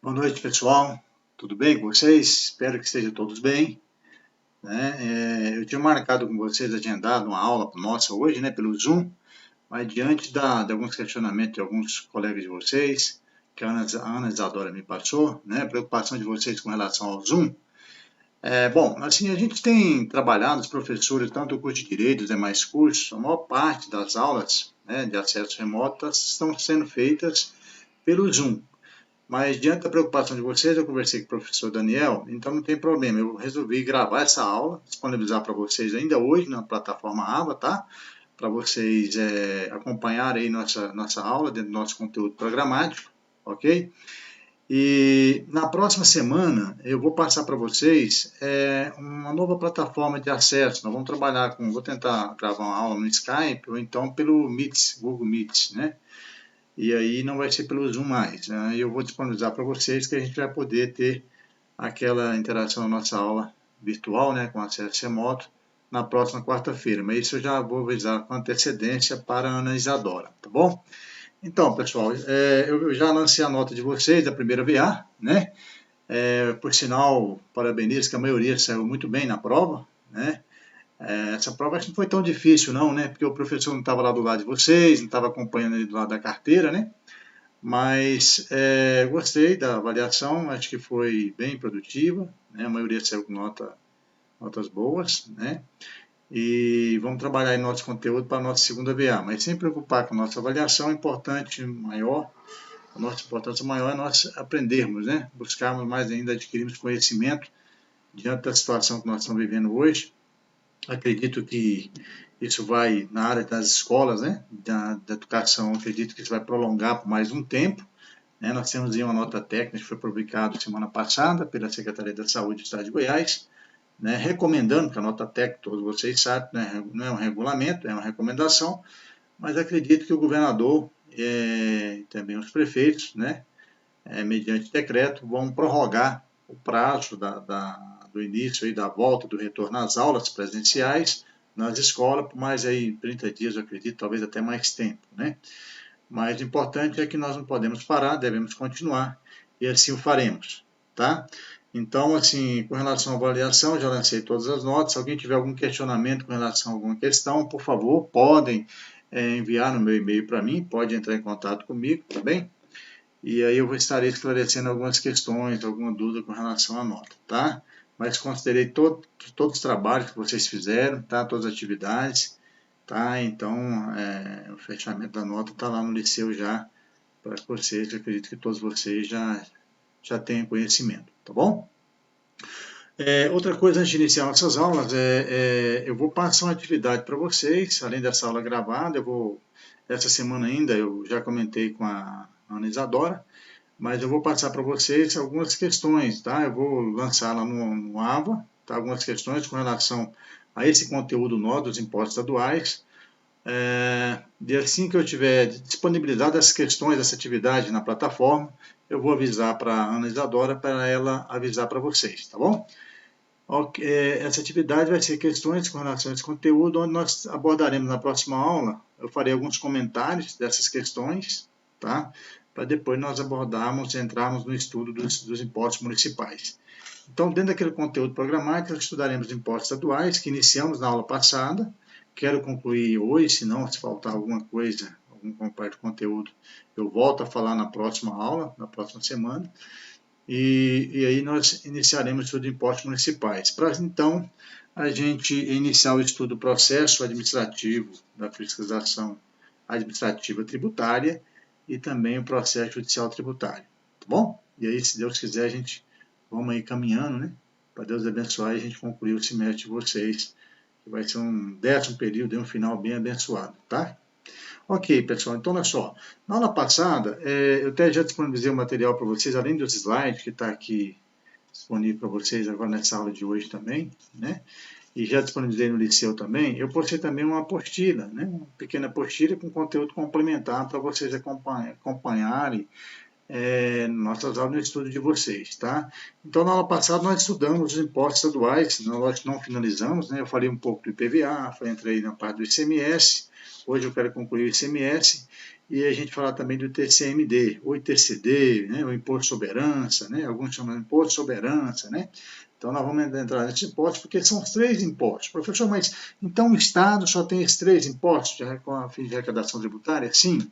Boa noite, pessoal. Tudo bem com vocês? Espero que estejam todos bem. Eu tinha marcado com vocês, agendado uma aula nossa hoje, pelo Zoom, mas diante de alguns questionamentos de alguns colegas de vocês, que a Ana Isadora me passou, a preocupação de vocês com relação ao Zoom. Bom, assim, a gente tem trabalhado, os professores, tanto o curso de Direito, os demais cursos, a maior parte das aulas de acesso remoto estão sendo feitas pelo Zoom. Mas diante da preocupação de vocês, eu conversei com o professor Daniel, então não tem problema, eu resolvi gravar essa aula, disponibilizar para vocês ainda hoje na plataforma Ava, tá? Para vocês acompanharem aí nossa aula dentro do nosso conteúdo programático, ok? E na próxima semana eu vou passar para vocês uma nova plataforma de acesso. Nós vamos trabalhar vou tentar gravar uma aula no Skype ou então pelo Meet, Google Meet, né? E aí não vai ser pelo Zoom mais. Eu vou disponibilizar para vocês que a gente vai poder ter aquela interação na nossa aula virtual, com acesso remoto, na próxima quarta-feira. Mas isso eu já vou avisar com antecedência para a Ana Isadora, tá bom? Então, pessoal, eu já lancei a nota de vocês da primeira VA, né? Por sinal, parabenizo que a maioria saiu muito bem na prova, né? Essa prova acho que não foi tão difícil não, né? Porque o professor não estava lá do lado de vocês, não estava acompanhando ele do lado da carteira, né? Mas gostei da avaliação, acho que foi bem produtiva, né? A maioria saiu com notas boas, né? E vamos trabalhar em nosso conteúdo para a nossa segunda VA, mas sem preocupar com a nossa avaliação, a nossa importância maior é nós aprendermos, né? Buscarmos mais ainda, adquirirmos conhecimento diante da situação que nós estamos vivendo hoje. Acredito que isso vai na área das escolas, né? Da educação, acredito que isso vai prolongar por mais um tempo. Nós temos aí uma nota técnica que foi publicada semana passada pela Secretaria da Saúde do Estado de Goiás, recomendando, que a nota técnica, todos vocês sabem, não é um regulamento, é uma recomendação, mas acredito que o governador e também os prefeitos, mediante decreto, vão prorrogar o prazo do início e da volta, do retorno às aulas presenciais nas escolas por mais aí 30 dias, eu acredito, talvez até mais tempo, né? Mas o importante é que nós não podemos parar, devemos continuar, e assim o faremos, tá? Então, assim, com relação à avaliação, já lancei todas as notas. Se alguém tiver algum questionamento com relação a alguma questão, por favor, podem enviar no meu e-mail para mim, pode entrar em contato comigo, tá bem? E aí eu estarei esclarecendo algumas questões, alguma dúvida com relação à nota, tá? Mas considerei todos os trabalhos que vocês fizeram, tá? Todas as atividades, tá? Então, o fechamento da nota está lá no Liceu já, para vocês, eu acredito que todos vocês já tenham conhecimento, tá bom? Outra coisa, antes de iniciar nossas aulas, eu vou passar uma atividade para vocês, além dessa aula gravada, essa semana ainda, eu já comentei com a Ana Isadora, mas eu vou passar para vocês algumas questões, tá? Eu vou lançar lá no AVA, tá? Algumas questões com relação a esse conteúdo novo dos impostos estaduais. E assim que eu tiver disponibilizado essas questões, essa atividade na plataforma, eu vou avisar para a Ana Isadora, para ela avisar para vocês, tá bom? Essa atividade vai ser questões com relação a esse conteúdo, onde nós abordaremos na próxima aula, eu farei alguns comentários dessas questões, tá? Para depois nós entrarmos no estudo dos impostos municipais. Então, dentro daquele conteúdo programático, estudaremos impostos estaduais, que iniciamos na aula passada. Quero concluir hoje, se não, se faltar alguma coisa, algum parte do conteúdo, eu volto a falar na próxima aula, na próxima semana. E aí nós iniciaremos o estudo de impostos municipais. Para então, a gente iniciar o estudo do processo administrativo da fiscalização administrativa tributária e também o processo judicial tributário, tá bom? E aí, se Deus quiser, a gente vamos aí caminhando, para Deus abençoar e a gente concluir o semestre de vocês, que vai ser um 10º período e um final bem abençoado, tá? Ok, pessoal, então olha só. Na aula passada, eu até já disponibilizei o material para vocês, além dos slides que está aqui disponível para vocês agora nessa aula de hoje também, E já disponibilizei no Liceu também. Eu postei também uma apostila, uma pequena apostila com conteúdo complementar para vocês acompanharem nossas aulas no estudo de vocês, tá? Então, na aula passada, nós estudamos os impostos estaduais, nós não finalizamos, Eu falei um pouco do IPVA, entrei na parte do ICMS, hoje eu quero concluir o ICMS, e a gente fala também do TCMD, ou ITCD, né, o Imposto sobre Herança, né, alguns chamam de Imposto sobre Herança, né. Então, nós vamos entrar nesses impostos, porque são os 3 impostos. Professor, mas então o Estado só tem esses 3 impostos com a fim de arrecadação tributária? Sim.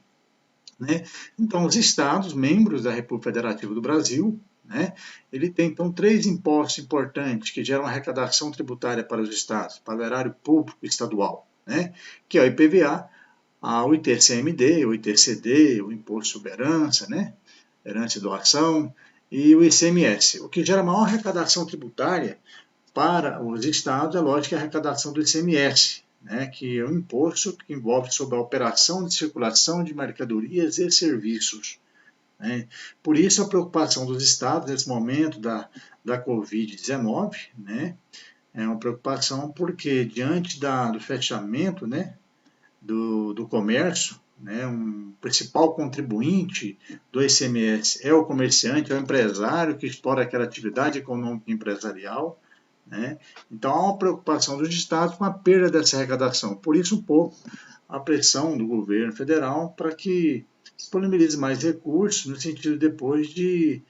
Né? Então, os estados, membros da República Federativa do Brasil, né, ele tem, então, 3 impostos importantes que geram arrecadação tributária para os estados, para o erário público estadual, né, que é o IPVA, o ITCMD, o ITCD, o Imposto sobre Herança, né, Herança e Doação, e o ICMS. O que gera maior arrecadação tributária para os estados, é lógico, a arrecadação do ICMS, né, que é um imposto que envolve sobre a operação de circulação de mercadorias e serviços. Né. Por isso, a preocupação dos estados nesse momento da Covid-19, né, é uma preocupação porque, diante do fechamento, né, do comércio, né, um principal contribuinte do ICMS é o comerciante, é o empresário que explora aquela atividade econômica empresarial, né? Então, há uma preocupação dos estados com a perda dessa arrecadação. Por isso, um pouco, a pressão do governo federal para que disponibilize mais recursos, no sentido depois de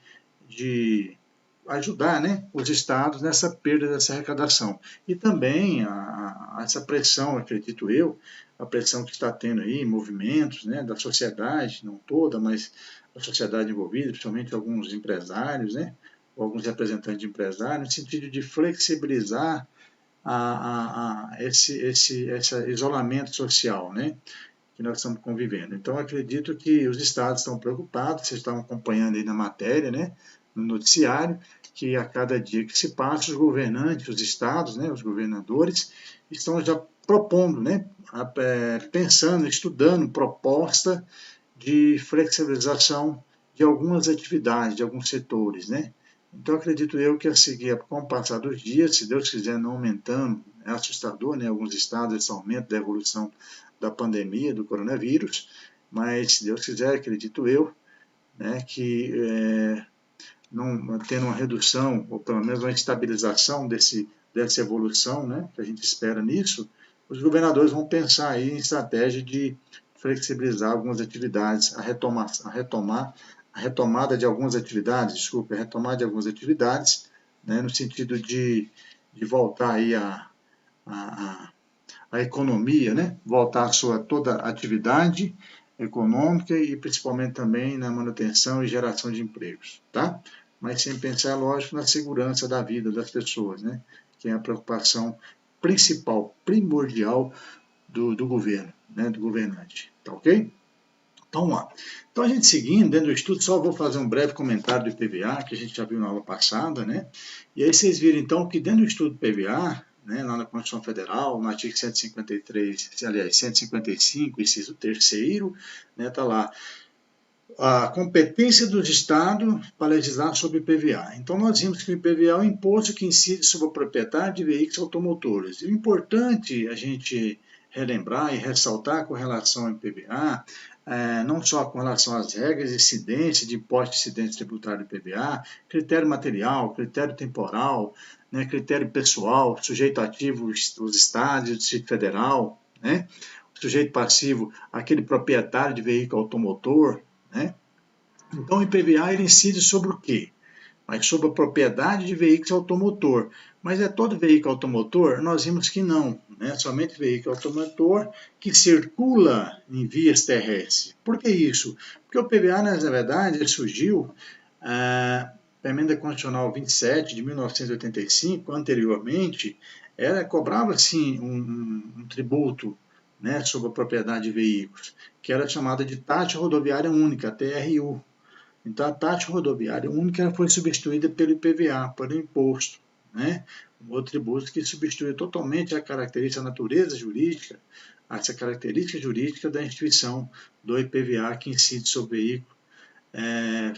ajudar, né, os estados nessa perda dessa arrecadação. E também essa pressão, acredito eu, a pressão que está tendo aí em movimentos, né, da sociedade, não toda, mas a sociedade envolvida, principalmente alguns empresários, né, ou alguns representantes de empresários, no sentido de flexibilizar esse isolamento social, né, que nós estamos convivendo. Então, acredito que os estados estão preocupados, vocês estão acompanhando aí na matéria, né, no noticiário, que a cada dia que se passa, os governantes, os estados, né, os governadores, estão já propondo, né, pensando, estudando proposta de flexibilização de algumas atividades, de alguns setores, né. Então, acredito eu que a seguir, com o passar dos dias, se Deus quiser não aumentando, é assustador, né, alguns estados, esse aumento da evolução da pandemia, do coronavírus, mas se Deus quiser, acredito eu, né, que não tendo uma redução, ou pelo menos uma estabilização dessa evolução, né, que a gente espera nisso, os governadores vão pensar aí em estratégia de flexibilizar algumas atividades, a retomada de algumas atividades, desculpe, a retomada de algumas atividades, né, no sentido de voltar aí a economia, né, voltar a sua toda a atividade econômica e principalmente também na manutenção e geração de empregos, tá? Mas sem pensar, lógico, na segurança da vida das pessoas, né, que é a preocupação principal, primordial do governo, né, do governante, tá ok? Então, vamos lá. Então, a gente seguindo, dentro do estudo, só vou fazer um breve comentário do IPVA, que a gente já viu na aula passada, né? E aí vocês viram, então, que dentro do estudo do IPVA, né, lá na Constituição Federal, no artigo 153, aliás, 155, inciso 3º, né, está lá a competência dos estados para legislar sobre o IPVA. Então, nós vimos que o IPVA é um imposto que incide sobre a propriedade de veículos automotores. E o importante a gente relembrar e ressaltar com relação ao IPVA, não só com relação às regras de incidência, de imposto de incidência tributário do IPVA, critério material, critério temporal, né, critério pessoal, sujeito ativo os estados e o Distrito Federal, né, sujeito passivo, aquele proprietário de veículo automotor, né? Então, o IPVA ele incide sobre o quê? Mas sobre a propriedade de veículos automotor. Mas é todo veículo automotor? Nós vimos que não, né? Somente veículo automotor que circula em vias terrestres. Por que isso? Porque o IPVA, na verdade, ele surgiu a emenda constitucional 27 de 1985, anteriormente, cobrava sim um tributo, né, sobre a propriedade de veículos, que era chamada de taxa rodoviária única, TRU. Então, a taxa rodoviária única foi substituída pelo IPVA, pelo imposto, né? Um outro tributo que substitui totalmente a característica, a natureza jurídica, essa característica jurídica da instituição do IPVA que incide sobre veículo,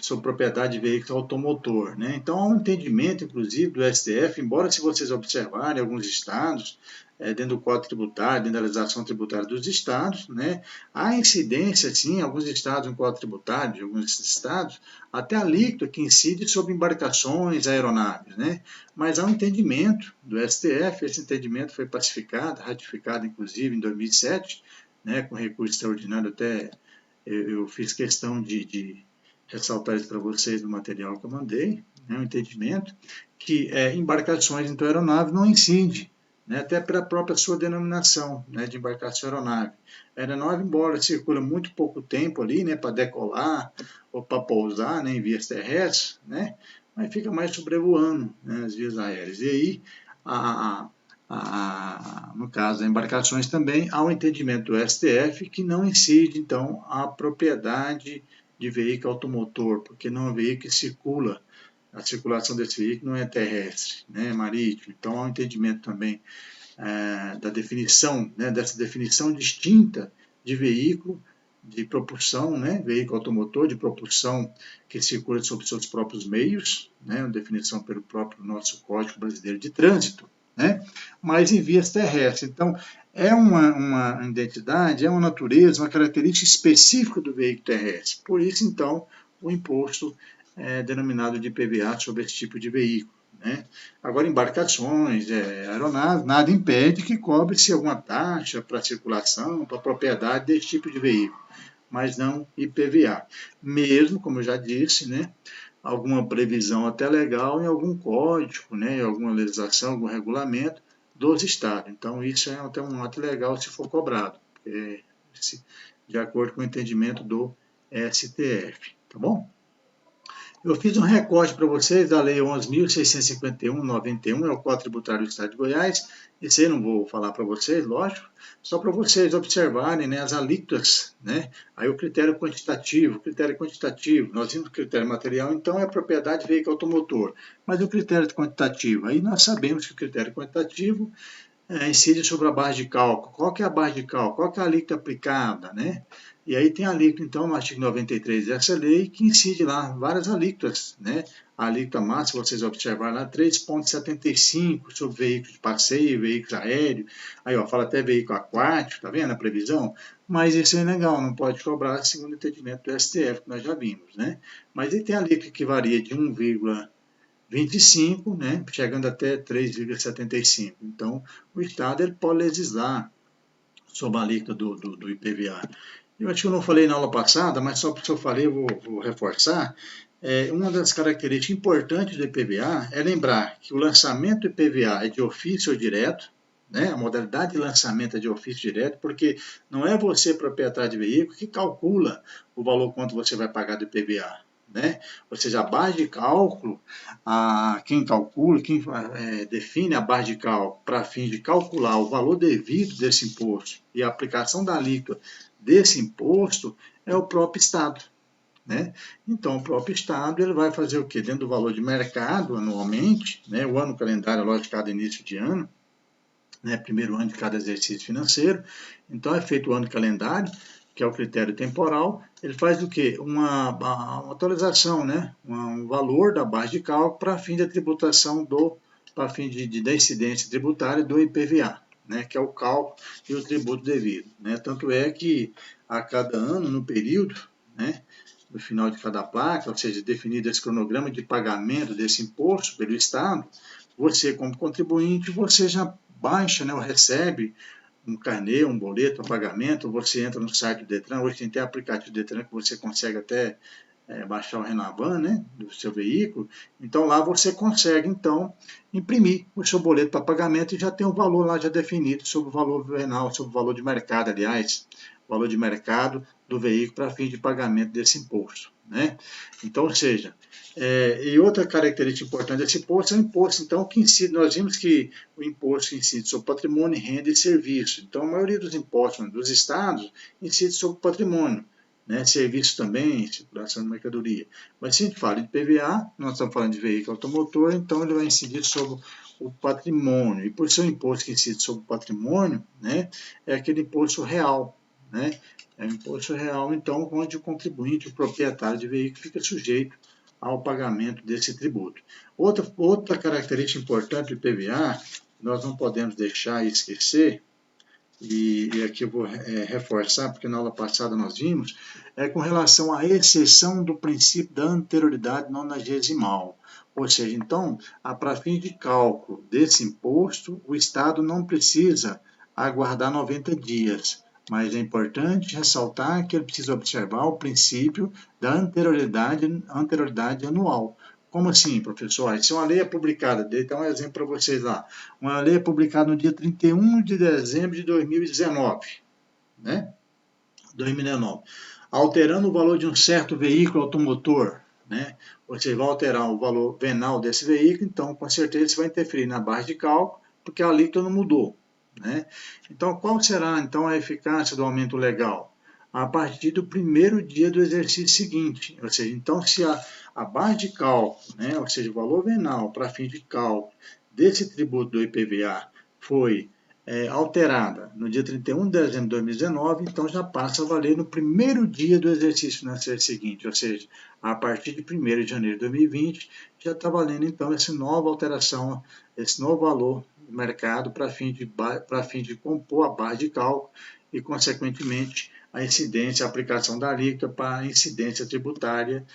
sobre propriedade de veículo automotor, né? Então, há um entendimento, inclusive, do STF, embora se vocês observarem alguns estados, dentro do Código Tributário, dentro da legislação tributária dos estados, né, há incidência, sim, em alguns estados no Código Tributário, de alguns estados, até alíquota que incide sobre embarcações, aeronaves, né? Mas há um entendimento do STF, esse entendimento foi pacificado, ratificado, inclusive, em 2007, né, com recurso extraordinário até eu fiz questão de ressaltar isso para vocês no material que eu mandei, né, um entendimento que embarcações, então, aeronave não incide, né, até pela própria sua denominação, né, de embarcação aeronave. A aeronave, embora circula muito pouco tempo ali, né, para decolar ou para pousar, né, em vias terrestres, né, mas fica mais sobrevoando, né, as vias aéreas. E aí, no caso das embarcações também, há um entendimento do STF que não incide, então, a propriedade de veículo automotor, porque não é um veículo que circula, a circulação desse veículo não é terrestre, né, é marítimo. Então, há um entendimento também da definição, né, dessa definição distinta de veículo de propulsão, né, veículo automotor de propulsão que circula sobre seus próprios meios, né, uma definição pelo próprio nosso Código Brasileiro de Trânsito, né, mas em vias terrestres. Então, é uma identidade, é uma natureza, uma característica específica do veículo terrestre. Por isso, então, o imposto é denominado de IPVA sobre esse tipo de veículo, né? Agora, embarcações, aeronaves, nada impede que cobre-se alguma taxa para circulação, para propriedade desse tipo de veículo, mas não IPVA. Mesmo, como eu já disse, né, alguma previsão até legal em algum código, né, em alguma legislação, algum regulamento dos estados. Então, isso é até um ato legal se for cobrado, de acordo com o entendimento do STF. Tá bom? Eu fiz um recorte para vocês da Lei 11.651/91, é o Código Tributário do Estado de Goiás. Isso aí não vou falar para vocês, lógico, só para vocês observarem, né, as alíquotas, né? Aí o critério quantitativo, nós vimos o critério material, então é propriedade veículo automotor. Mas o critério quantitativo, aí nós sabemos que o critério quantitativo incide sobre a base de cálculo. Qual que é a base de cálculo? Qual que é a alíquota aplicada, né? E aí tem a alíquota, então, no artigo 93 dessa lei, que incide lá várias alíquotas, né? A alíquota máxima, vocês observarem lá, 3,75 sobre veículos de passeio, veículos aéreos, aí ó, fala até veículo aquático, tá vendo a previsão? Mas isso é legal, não pode cobrar segundo o entendimento do STF, que nós já vimos, né? Mas aí tem a alíquota que varia de 1,25, né, chegando até 3,75. Então, o Estado ele pode legislar sobre a alíquota do IPVA. Eu acho que eu não falei na aula passada, mas só porque eu falei, eu vou reforçar. Uma das características importantes do IPVA é lembrar que o lançamento do IPVA é de ofício ou direto, né? A modalidade de lançamento é de ofício direto, porque não é você, proprietário de veículo, que calcula o valor quanto você vai pagar do IPVA. Né? Ou seja, a base de cálculo, quem calcula, quem define a base de cálculo para fim de calcular o valor devido desse imposto e a aplicação da alíquota desse imposto é o próprio Estado. Né? Então, o próprio Estado ele vai fazer o quê? Dentro do valor de mercado, anualmente, né? O ano calendário, lógico, cada início de ano, né? Primeiro ano de cada exercício financeiro. Então, é feito o ano calendário, que é o critério temporal, ele faz o quê? Uma atualização, né? Um valor da base de cálculo para fim da tributação para fim da incidência tributária do IPVA, né? Que é o cálculo e o tributo devido, né? Tanto é que a cada ano, no período, né? No final de cada placa, ou seja, definido esse cronograma de pagamento desse imposto pelo Estado, você, como contribuinte, você já baixa, né, ou recebe um carnê, um boleto a pagamento, você entra no site do Detran, hoje tem até aplicativo do Detran que você consegue até baixar o Renavan, né, do seu veículo, então lá você consegue, então, imprimir o seu boleto para pagamento e já tem um valor lá já definido sobre o valor venal, sobre o valor de mercado, aliás, o valor de mercado do veículo para fim de pagamento desse imposto, né? Então, ou seja, e outra característica importante desse imposto é o imposto, então, que incide, nós vimos que o imposto incide sobre patrimônio, renda e serviço. Então, a maioria dos impostos dos estados incide sobre patrimônio, né? Serviço também, circulação de mercadoria. Mas se a gente fala de PVA, nós estamos falando de veículo automotor, então ele vai incidir sobre o patrimônio. E por ser um imposto que incide sobre o patrimônio, né, é aquele imposto real, né? É um imposto real, então, onde o contribuinte, o proprietário de veículo, fica sujeito ao pagamento desse tributo. Outra característica importante do IPVA, nós não podemos deixar e esquecer, e aqui eu vou reforçar, porque na aula passada nós vimos, é com relação à exceção do princípio da anterioridade nonagesimal. Ou seja, então, para fim de cálculo desse imposto, o Estado não precisa aguardar 90 dias. mas é importante ressaltar que ele precisa observar o princípio da anterioridade anual. Como assim, professor? Se uma lei é publicada, dei até um exemplo para vocês lá, uma lei é publicada no dia 31 de dezembro de 2019, né? 2019, alterando o valor de um certo veículo automotor, né? Você vai alterar o valor venal desse veículo, então com certeza isso vai interferir na base de cálculo, porque a alíquota não mudou, né? Então qual será então a eficácia do aumento legal? A partir do primeiro dia do exercício seguinte, ou seja, então se a base de cálculo, né, ou seja, o valor venal para fim de cálculo desse tributo do IPVA foi alterada no dia 31 de dezembro de 2019, então já passa a valer no primeiro dia do exercício financeiro seguinte, ou seja, a partir de 1º de janeiro de 2020, já está valendo então essa nova alteração, esse novo valor do mercado para fim de compor a base de cálculo e, consequentemente, a incidência, a aplicação da alíquota para a incidência tributária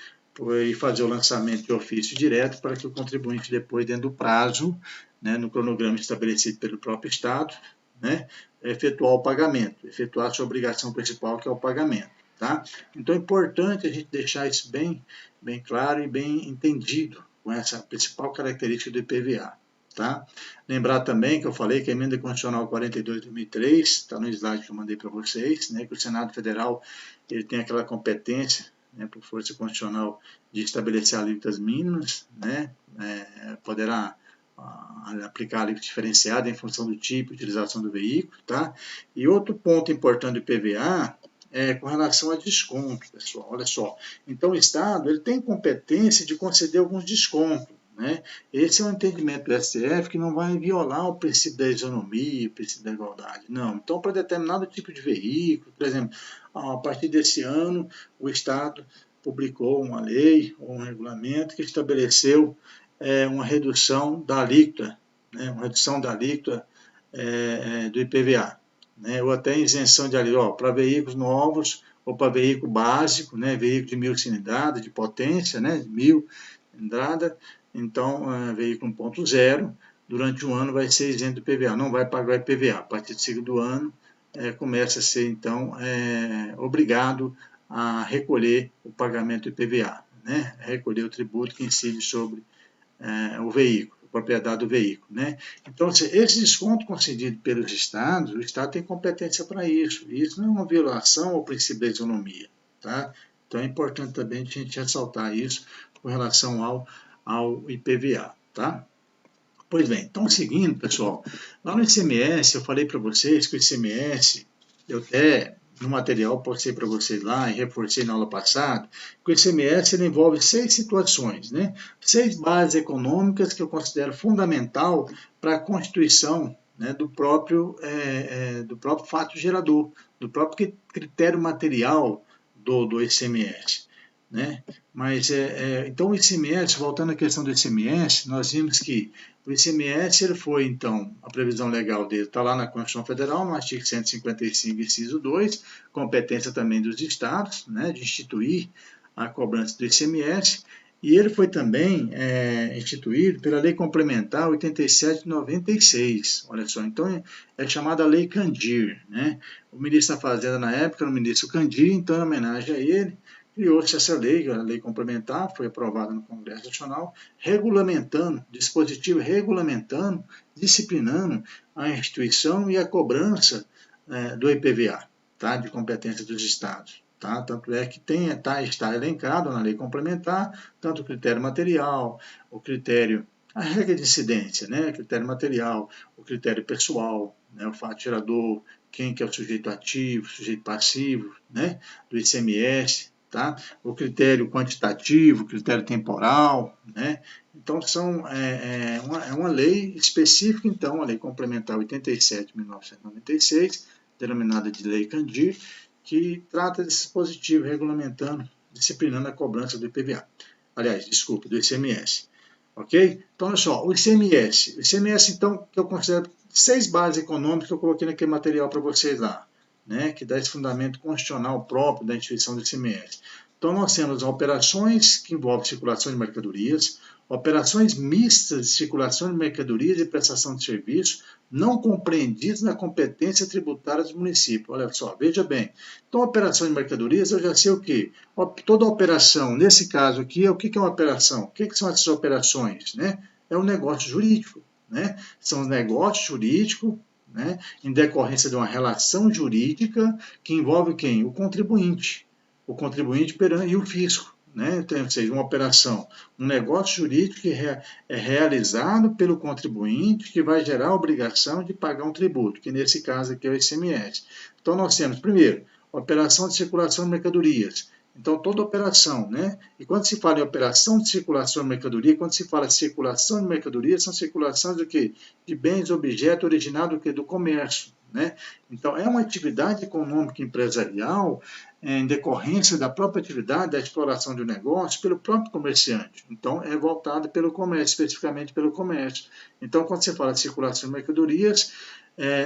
e fazer o lançamento de ofício direto para que o contribuinte depois, dentro do prazo, né, no cronograma estabelecido pelo próprio Estado, né, efetuar o pagamento, efetuar a sua obrigação principal, que é o pagamento. Tá? Então é importante a gente deixar isso bem claro e bem entendido com essa principal característica do IPVA. Tá? Lembrar também que eu falei que a emenda constitucional 42 de 2003, está no slide que eu mandei para vocês, né, que o Senado Federal ele tem aquela competência, né, por força constitucional, de estabelecer alíquotas mínimas, né, poderá aplicar a alíquota diferenciada em função do tipo e utilização do veículo. Tá? E outro ponto importante do IPVA é com relação a desconto, pessoal. Olha só, então o Estado ele tem competência de conceder alguns descontos. Né? Esse é um entendimento do STF que não vai violar o princípio da isonomia, o princípio da igualdade. Não. Então, para determinado tipo de veículo, por exemplo, a partir desse ano, o Estado publicou uma lei ou um regulamento que estabeleceu uma redução da alíquota, né? Uma redução da alíquota do IPVA, né? Ou até isenção de alíquota para veículos novos ou para veículo básico, né? Veículo de 1000 cilindradas, de potência, né? 1000 cilindradas. Então, veículo 1.0, durante um ano vai ser isento do IPVA, não vai pagar IPVA. A partir do segundo ano, começa a ser, então, obrigado a recolher o pagamento do IPVA, né? Recolher o tributo que incide sobre o veículo, a propriedade do veículo, né? Então, esse desconto concedido pelos estados, o Estado tem competência para isso. E isso não é uma violação ao princípio da isonomia, tá? Então, é importante também a gente ressaltar isso com relação ao IPVA, tá? Pois bem, então seguindo, pessoal, lá no ICMS, eu falei para vocês que o ICMS, eu até no material postei para vocês lá e reforcei na aula passada, que o ICMS ele envolve 6 situações, né? 6 bases econômicas que eu considero fundamental para a constituição, né, do próprio fato gerador, do próprio critério material do ICMS. Né? Mas, então, o ICMS, voltando à questão do ICMS, nós vimos que o ICMS ele foi, então, a previsão legal dele está lá na Constituição Federal, no artigo 155, inciso 2, competência também dos estados, né, de instituir a cobrança do ICMS, e ele foi também instituído pela Lei Complementar 87 de 96, olha só, então é chamada Lei Candir, né? O ministro da Fazenda na época era o ministro Candir, então em homenagem a ele, criou-se essa lei, a lei complementar, foi aprovada no Congresso Nacional, regulamentando, dispositivo regulamentando, disciplinando a instituição e a cobrança do IPVA, tá, de competência dos estados. Tá? Tanto é que está elencado na lei complementar, tanto o critério material, o critério, a regra de incidência, né, o critério material, o critério pessoal, né, o fato gerador, quem que é o sujeito ativo, sujeito passivo, né, do ICMS, tá? O critério quantitativo, o critério temporal, né? Então, uma lei específica, então, a Lei Complementar 87 de 1996, denominada de Lei Candir, que trata desse dispositivo regulamentando, disciplinando a cobrança do IPVA. Aliás, desculpa, do ICMS. Ok? Então, olha só, o ICMS, então, que eu considero 6 bases econômicas que eu coloquei naquele material para vocês lá, né, que dá esse fundamento constitucional próprio da instituição do ICMS. Então, nós temos operações que envolvem circulação de mercadorias, operações mistas de circulação de mercadorias e prestação de serviços não compreendidas na competência tributária dos municípios. Olha só, veja bem. Então, operação de mercadorias, eu já sei o quê? Toda operação, nesse caso aqui, o que é uma operação? O que são essas operações? Né? É um negócio jurídico. Né? São os negócios jurídicos, né, em decorrência de uma relação jurídica que envolve quem? O contribuinte e o fisco. Né? Então, ou seja, uma operação, um negócio jurídico que é realizado pelo contribuinte que vai gerar a obrigação de pagar um tributo, que nesse caso aqui é o ICMS. Então, nós temos, primeiro, operação de circulação de mercadorias. Então, toda operação, né? E quando se fala em operação de circulação de mercadoria, quando se fala de circulação de mercadoria, são circulações do quê? De bens, objetos originados do quê? Do comércio, né? Então, é uma atividade econômica empresarial em decorrência da própria atividade, da exploração de um negócio pelo próprio comerciante. Então, é voltado pelo comércio, especificamente pelo comércio. Então, quando você fala de circulação de mercadorias,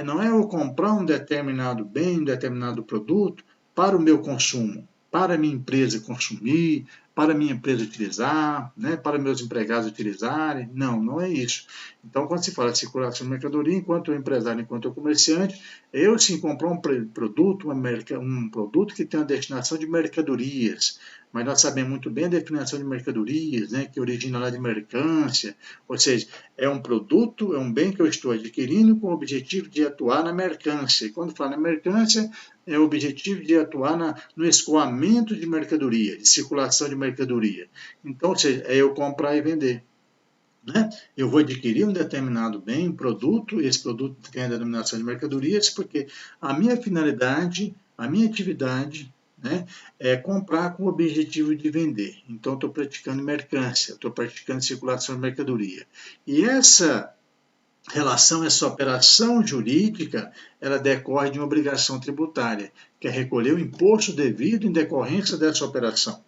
não é eu comprar um determinado bem, um determinado produto para o meu consumo, para a minha empresa consumir, para a minha empresa utilizar, né, para meus empregados utilizarem. Não, não é isso. Então, quando se fala de circulação de mercadoria, enquanto empresário, enquanto comerciante, eu sim comprar um produto, um produto que tem a destinação de mercadorias, mas nós sabemos muito bem a definição de mercadorias, né, que origina lá de mercância, ou seja, é um produto, é um bem que eu estou adquirindo com o objetivo de atuar na mercância. E quando fala na mercância, é o objetivo de atuar no escoamento de mercadoria, de circulação de mercadoria. Então, ou seja, é eu comprar e vender. Né? Eu vou adquirir um determinado bem, um produto, esse produto tem a denominação de mercadorias, porque a minha finalidade, a minha atividade, né, é comprar com o objetivo de vender. Então, estou praticando mercância, estou praticando circulação de mercadoria. E essa relação, essa operação jurídica, ela decorre de uma obrigação tributária, que é recolher o imposto devido em decorrência dessa operação.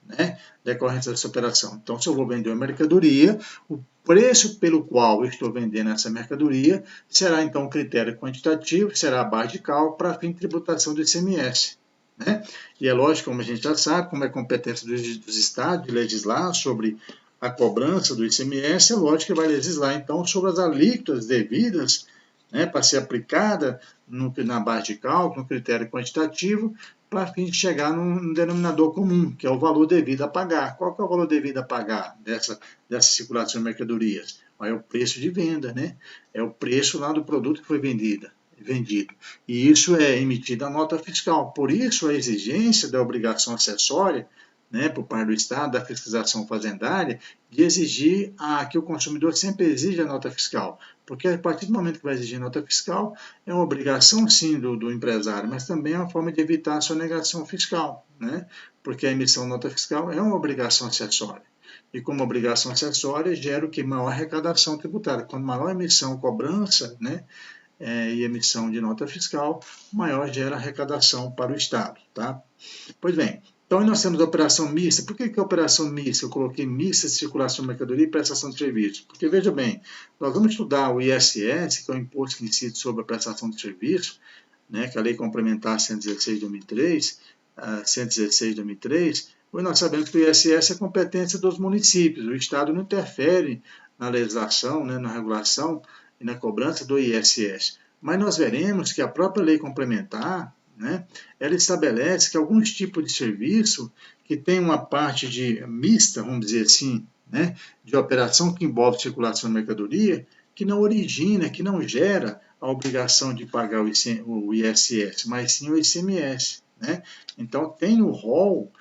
Né? Decorrência dessa operação. Então, se eu vou vender uma mercadoria, o preço pelo qual eu estou vendendo essa mercadoria será, então, um critério quantitativo, será a base de cálculo para fim de tributação do ICMS. Né? E é lógico, como a gente já sabe, como é competência dos estados de legislar sobre a cobrança do ICMS, é lógico que vai legislar, então, sobre as alíquotas devidas, né, para ser aplicada na base de cálculo, no critério quantitativo, para fim de chegar num denominador comum, que é o valor devido a pagar. Qual que é o valor devido a pagar dessa circulação de mercadorias? É o preço de venda, né? É o preço lá do produto que foi vendido. E isso é emitido a nota fiscal. Por isso, a exigência da obrigação acessória, né, por parte do Estado, da fiscalização fazendária, de exigir que o consumidor sempre exija a nota fiscal. Porque a partir do momento que vai exigir nota fiscal, é uma obrigação sim do empresário, mas também é uma forma de evitar a sonegação fiscal, né? Porque a emissão de nota fiscal é uma obrigação acessória. E como obrigação acessória, gera o que? Maior arrecadação tributária. Quando maior emissão, cobrança, né, e emissão de nota fiscal, maior gera arrecadação para o Estado. Tá? Pois bem, então nós temos a operação mista. Por que a operação mista? Eu coloquei mista de circulação de mercadoria e prestação de serviço. Porque, veja bem, nós vamos estudar o ISS, que é o Imposto que incide sobre a prestação de serviço, né, que é a Lei Complementar 116 de 2003, 116 de 2003, pois nós sabemos que o ISS é competência dos municípios. O Estado não interfere na legislação, né, na regulação e na cobrança do ISS. Mas nós veremos que a própria lei complementar, né, ela estabelece que alguns tipos de serviço que tem uma parte de mista, vamos dizer assim, né, de operação que envolve circulação de mercadoria, que não origina, que não gera a obrigação de pagar o ISS, mas sim o ICMS. Né? Então, tem o rol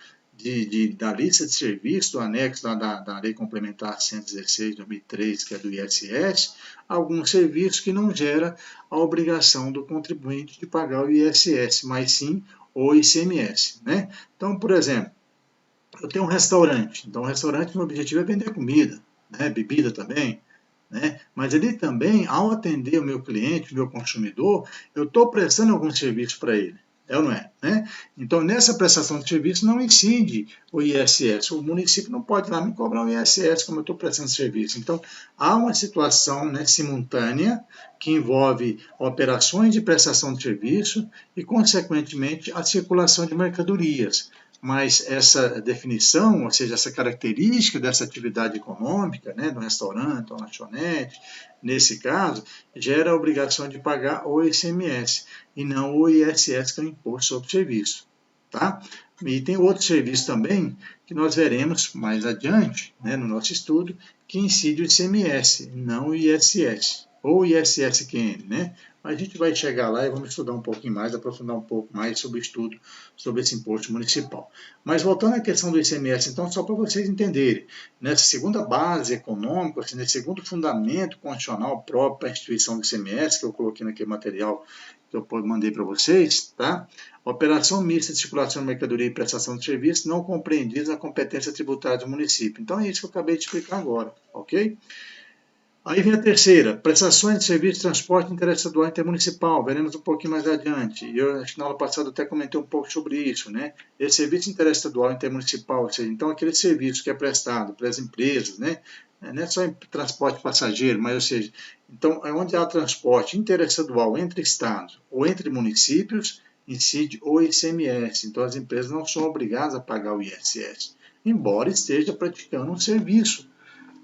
da lista de serviços, do anexo da Lei Complementar 116 de 2003, que é do ISS, alguns serviços que não geram a obrigação do contribuinte de pagar o ISS, mas sim o ICMS. Né? Então, por exemplo, eu tenho um restaurante, então o restaurante, meu objetivo é vender comida, né? Bebida também, né? Mas ele também, ao atender o meu cliente, o meu consumidor, eu estou prestando algum serviço para ele. É ou não é? Né? Então, nessa prestação de serviço não incide o ISS. O município não pode lá me cobrar o ISS como eu estou prestando serviço. Então, há uma situação, né, simultânea que envolve operações de prestação de serviço e, consequentemente, a circulação de mercadorias. mas essa definição, ou seja, essa característica dessa atividade econômica, né, do restaurante ou lanchonete, nesse caso, gera a obrigação de pagar o ICMS e não o ISS, que é o Imposto sobre Serviço. Tá? E tem outro serviço também que nós veremos mais adiante, né, no nosso estudo, que incide o ICMS, não o ISS, ou ISSQN, né? Mas a gente vai chegar lá e vamos estudar um pouquinho mais, aprofundar um pouco mais sobre o estudo sobre esse imposto municipal. Mas voltando à questão do ICMS, então, só para vocês entenderem, nessa segunda base econômica, assim, nesse segundo fundamento constitucional próprio para a instituição do ICMS, que eu coloquei naquele material que eu mandei para vocês, tá? Operação mista de circulação de mercadoria e prestação de serviço não compreendidos na competência tributária do município. Então é isso que eu acabei de explicar agora, ok? Aí vem a terceira, prestações de serviço de transporte interestadual intermunicipal, veremos um pouquinho mais adiante. Eu acho que na aula passada até comentei um pouco sobre isso, né? Esse serviço interestadual intermunicipal, ou seja, então aquele serviço que é prestado pelas empresas, né? Não é só em transporte passageiro, mas, ou seja, então é onde há transporte interestadual entre estados ou entre municípios, incide o ICMS. Então as empresas não são obrigadas a pagar o ISS, embora esteja praticando um serviço.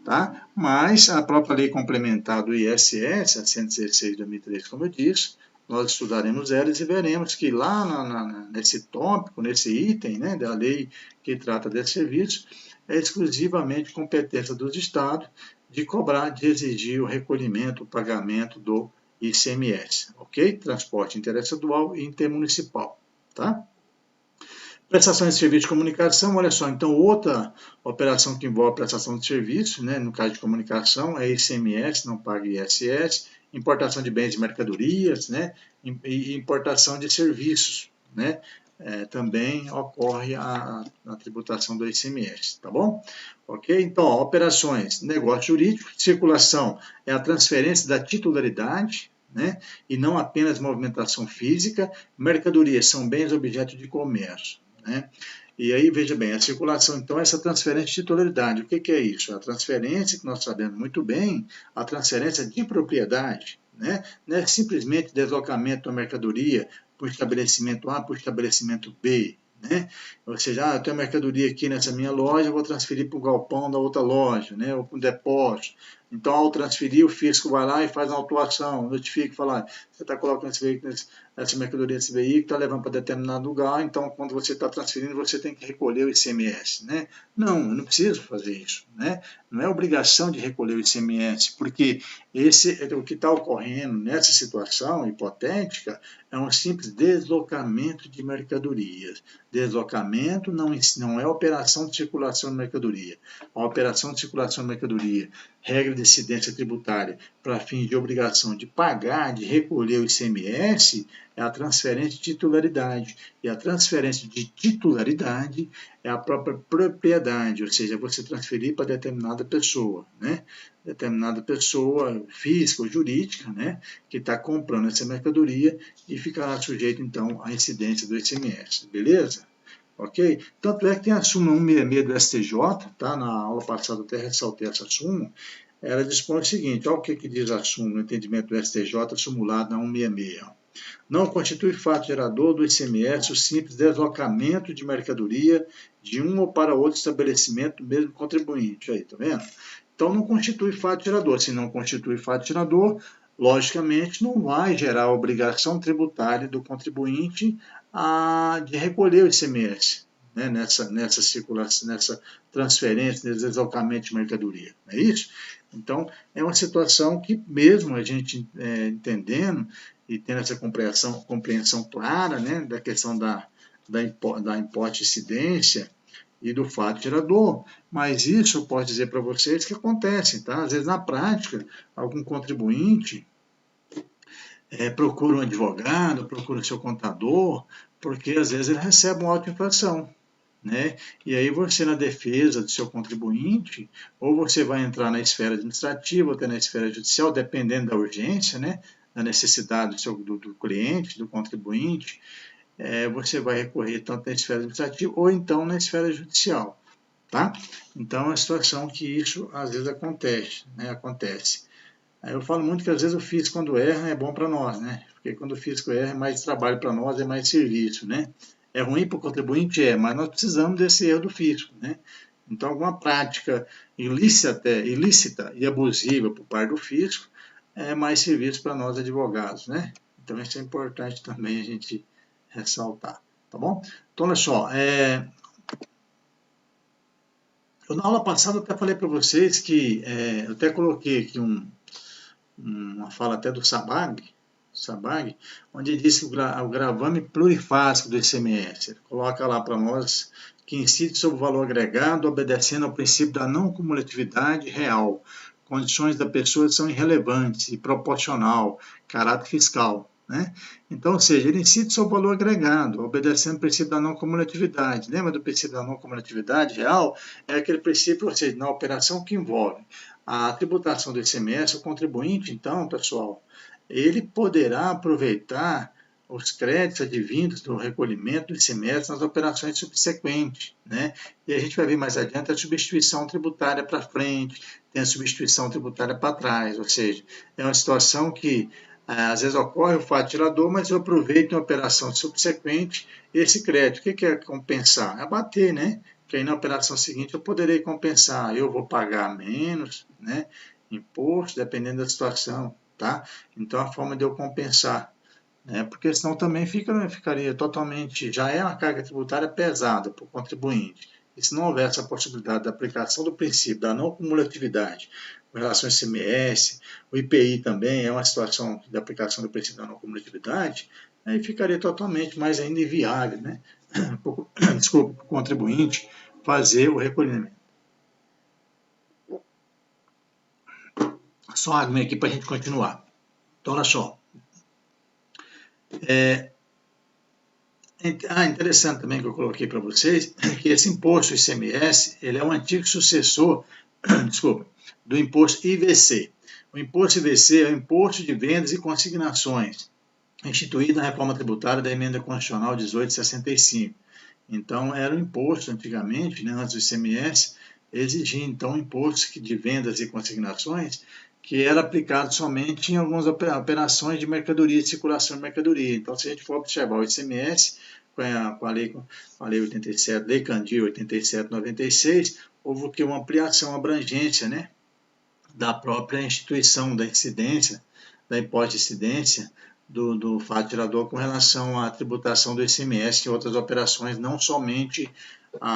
Tá? Mas a própria lei complementar do ISS, a 116 de 2003, como eu disse, nós estudaremos elas e veremos que lá nesse tópico, nesse item, né, da lei que trata desse serviço, é exclusivamente competência dos estados de cobrar, de exigir o recolhimento, o pagamento do ICMS, ok? Transporte interestadual e intermunicipal, tá? Prestações de serviço de comunicação, olha só, então outra operação que envolve prestação de serviço, né, no caso de comunicação, é ICMS, não paga ISS, importação de bens e mercadorias, né, e importação de serviços, né, também ocorre a tributação do ICMS, tá bom? Ok? Então, ó, operações, negócio jurídico, circulação é a transferência da titularidade, né, e não apenas movimentação física, mercadorias são bens objeto de comércio. Né? E aí, veja bem, a circulação, então, é essa transferência de titularidade. O que é isso? A transferência, que nós sabemos muito bem, a transferência de propriedade. Né? Não é simplesmente deslocamento da mercadoria para o estabelecimento A para o estabelecimento B. Né? Ou seja, eu tenho mercadoria aqui nessa minha loja, eu vou transferir para o galpão da outra loja, né? Ou para um depósito. Então, ao transferir, o fisco vai lá e faz uma autuação, notifica e fala, você está colocando esse veículo, essa mercadoria desse veículo, está levando para determinado lugar, então, quando você está transferindo, você tem que recolher o ICMS. Né? Não, eu não preciso fazer isso. Né? Não é obrigação de recolher o ICMS, porque o que está ocorrendo nessa situação hipotética é um simples deslocamento de mercadorias. Deslocamento não é operação de circulação de mercadoria. A operação de circulação de mercadoria, regra de incidência tributária, para fins de obrigação de pagar, de recolher o ICMS, é a transferência de titularidade. E a transferência de titularidade é a própria propriedade, ou seja, você transferir para determinada pessoa, né? Determinada pessoa física ou jurídica, né? Que está comprando essa mercadoria e ficará sujeito, então, à incidência do ICMS, beleza? Ok? Tanto é que tem a súmula 166 do STJ, tá? Na aula passada eu até ressaltei essa súmula, ela dispõe o seguinte, olha o que diz a súmula, no entendimento do STJ, simulado na 166. Não constitui fato gerador do ICMS o simples deslocamento de mercadoria de um ou para outro estabelecimento do mesmo contribuinte. Aí, tá vendo? Então, não constitui fato gerador. Se não constitui fato gerador, logicamente, não vai gerar a obrigação tributária do contribuinte de recolher o ICMS, né, nessa circulação, nessa transferência, nesse deslocamento de mercadoria. Não é isso? Então, é uma situação que, mesmo a gente entendendo e tendo essa compreensão clara, né, da questão da importe-incidência e do fato gerador, mas isso eu posso dizer para vocês que acontece, tá? Às vezes, na prática, algum contribuinte procura um advogado, procura o seu contador, porque às vezes ele recebe uma auto-infração. Né? E aí você, na defesa do seu contribuinte, ou você vai entrar na esfera administrativa, ou até na esfera judicial, dependendo da urgência, né? Da necessidade do cliente, do contribuinte, você vai recorrer tanto na esfera administrativa ou então na esfera judicial. Tá? Então, é uma situação que isso às vezes acontece. Né? Eu falo muito que às vezes o físico, quando erra, é bom para nós, né? Porque quando o físico erra, é mais trabalho para nós, é mais serviço, né? É ruim para o contribuinte? É, mas nós precisamos desse erro do fisco, né? Então, alguma prática ilícita e abusiva por parte do fisco é mais serviço para nós advogados, né? Então, isso é importante também a gente ressaltar, tá bom? Então, olha só, eu na aula passada até falei para vocês que, eu até coloquei aqui uma fala até do Sabag, onde ele diz que o gravame plurifásico do ICMS, ele coloca lá para nós que incide sobre o valor agregado, obedecendo ao princípio da não cumulatividade real. Condições da pessoa são irrelevantes e proporcional, caráter fiscal. Né? Então, ou seja, ele incide sobre o valor agregado, obedecendo ao princípio da não cumulatividade. Lembra do princípio da não cumulatividade real? É aquele princípio, ou seja, na operação que envolve a tributação do ICMS, o contribuinte, então, pessoal, ele poderá aproveitar os créditos advindos do recolhimento do ICMS nas operações subsequentes, né? E a gente vai ver mais adiante a substituição tributária para frente, tem a substituição tributária para trás, ou seja, é uma situação que às vezes ocorre o fato tirador, mas eu aproveito em operação subsequente esse crédito. O que é compensar? É abater, né? Que aí na operação seguinte eu poderei compensar, eu vou pagar menos, né? Imposto, dependendo da situação, tá? Então a forma de eu compensar, né? Porque senão também ficaria totalmente, já é uma carga tributária pesada para o contribuinte. E se não houver essa possibilidade da aplicação do princípio da não cumulatividade com relação ao ICMS, o IPI também é uma situação de aplicação do princípio da não cumulatividade, aí ficaria totalmente mais ainda inviável, né? Desculpa, para o contribuinte fazer o recolhimento. Só água aqui para a gente continuar. Então, olha só. Interessante também que eu coloquei para vocês que esse imposto ICMS ele é um antigo sucessor, desculpa, do imposto IVC. O imposto IVC é o Imposto de Vendas e Consignações, instituído na reforma tributária da Emenda Constitucional 1865. Então, era um imposto antigamente, né, antes do ICMS, exigia então um imposto de vendas e consignações que era aplicado somente em algumas operações de mercadoria, de circulação de mercadoria. Então, se a gente for observar o ICMS, com a lei 87, Lei Candir 87/96, houve o que? Uma ampliação, uma abrangência, né, da própria instituição da incidência, da imposto de incidência, do fato tirador com relação à tributação do ICMS em outras operações, não somente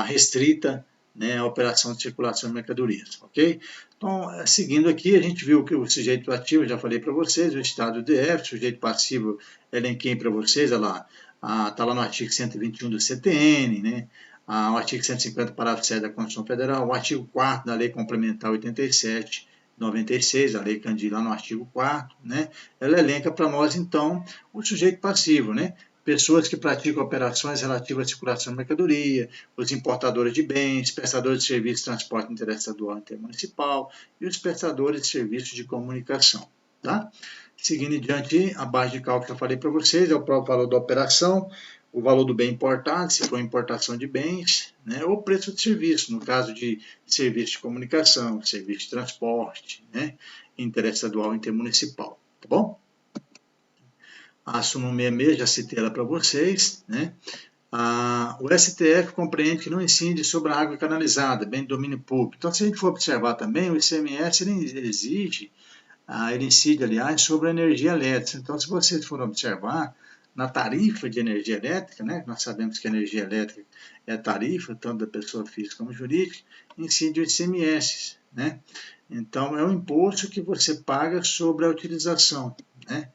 restrita, né, a operação de circulação de mercadorias, ok? Então, seguindo aqui, a gente viu que o sujeito ativo, já falei para vocês, o estado de déficit, o sujeito passivo, elenquei para vocês, olha lá, está lá no artigo 121 do CTN, né? O artigo 150, parágrafo 7 da Constituição Federal, o artigo 4º da Lei Complementar 87/96, a Lei Candir, lá no artigo 4º, né? Ela elenca para nós, então, o sujeito passivo, né? Pessoas que praticam operações relativas à circulação de mercadoria, os importadores de bens, prestadores de serviços de transporte interestadual e intermunicipal e os prestadores de serviços de comunicação, tá? Seguindo em diante, a base de cálculo que eu falei para vocês é o próprio valor da operação, o valor do bem importado, se for importação de bens, né, ou preço de serviço, no caso de serviço de comunicação, serviço de transporte, né, interestadual e intermunicipal, tá bom? A súmula 66, já citei ela para vocês, né? O STF compreende que não incide sobre a água canalizada, bem de domínio público. Então, se a gente for observar também, o ICMS ele exige, ele incide, aliás, sobre a energia elétrica. Então, se vocês forem observar, na tarifa de energia elétrica, né, nós sabemos que a energia elétrica é a tarifa, tanto da pessoa física como jurídica, incide o ICMS, né? Então, é um imposto que você paga sobre a utilização, né,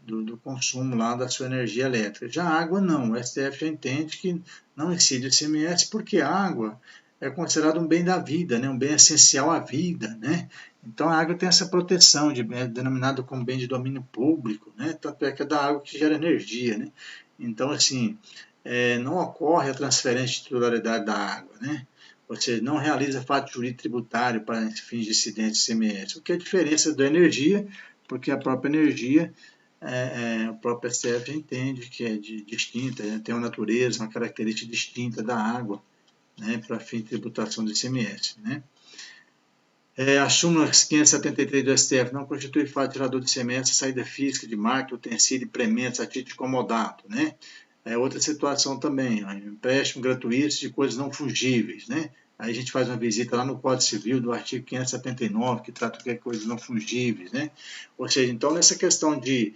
do consumo lá da sua energia elétrica. Já a água não, o STF já entende que não incide o ICMS porque a água é considerado um bem da vida, né, um bem essencial à vida, né? Então a água tem essa proteção, denominado como bem de domínio público, né? Tanto é que é da água que gera energia, né? Então, assim, não ocorre a transferência de titularidade da água, né? Ou seja, não realiza fato jurídico tributário para fins de incidência de ICMS. O que é a diferença da energia, porque a própria energia, o próprio STF entende que é distinta, tem uma natureza, uma característica distinta da água, né, para fim de tributação do ICMS, né? A súmula 573 do STF não constitui fato tirador de ICMS a saída física de máquina, utensílio e prementos a título de comodato, né? É outra situação também, ó, empréstimo gratuito de coisas não fungíveis, né? Aí a gente faz uma visita lá no Código Civil do artigo 579, que trata de coisas não fungíveis, né? Ou seja, então nessa questão de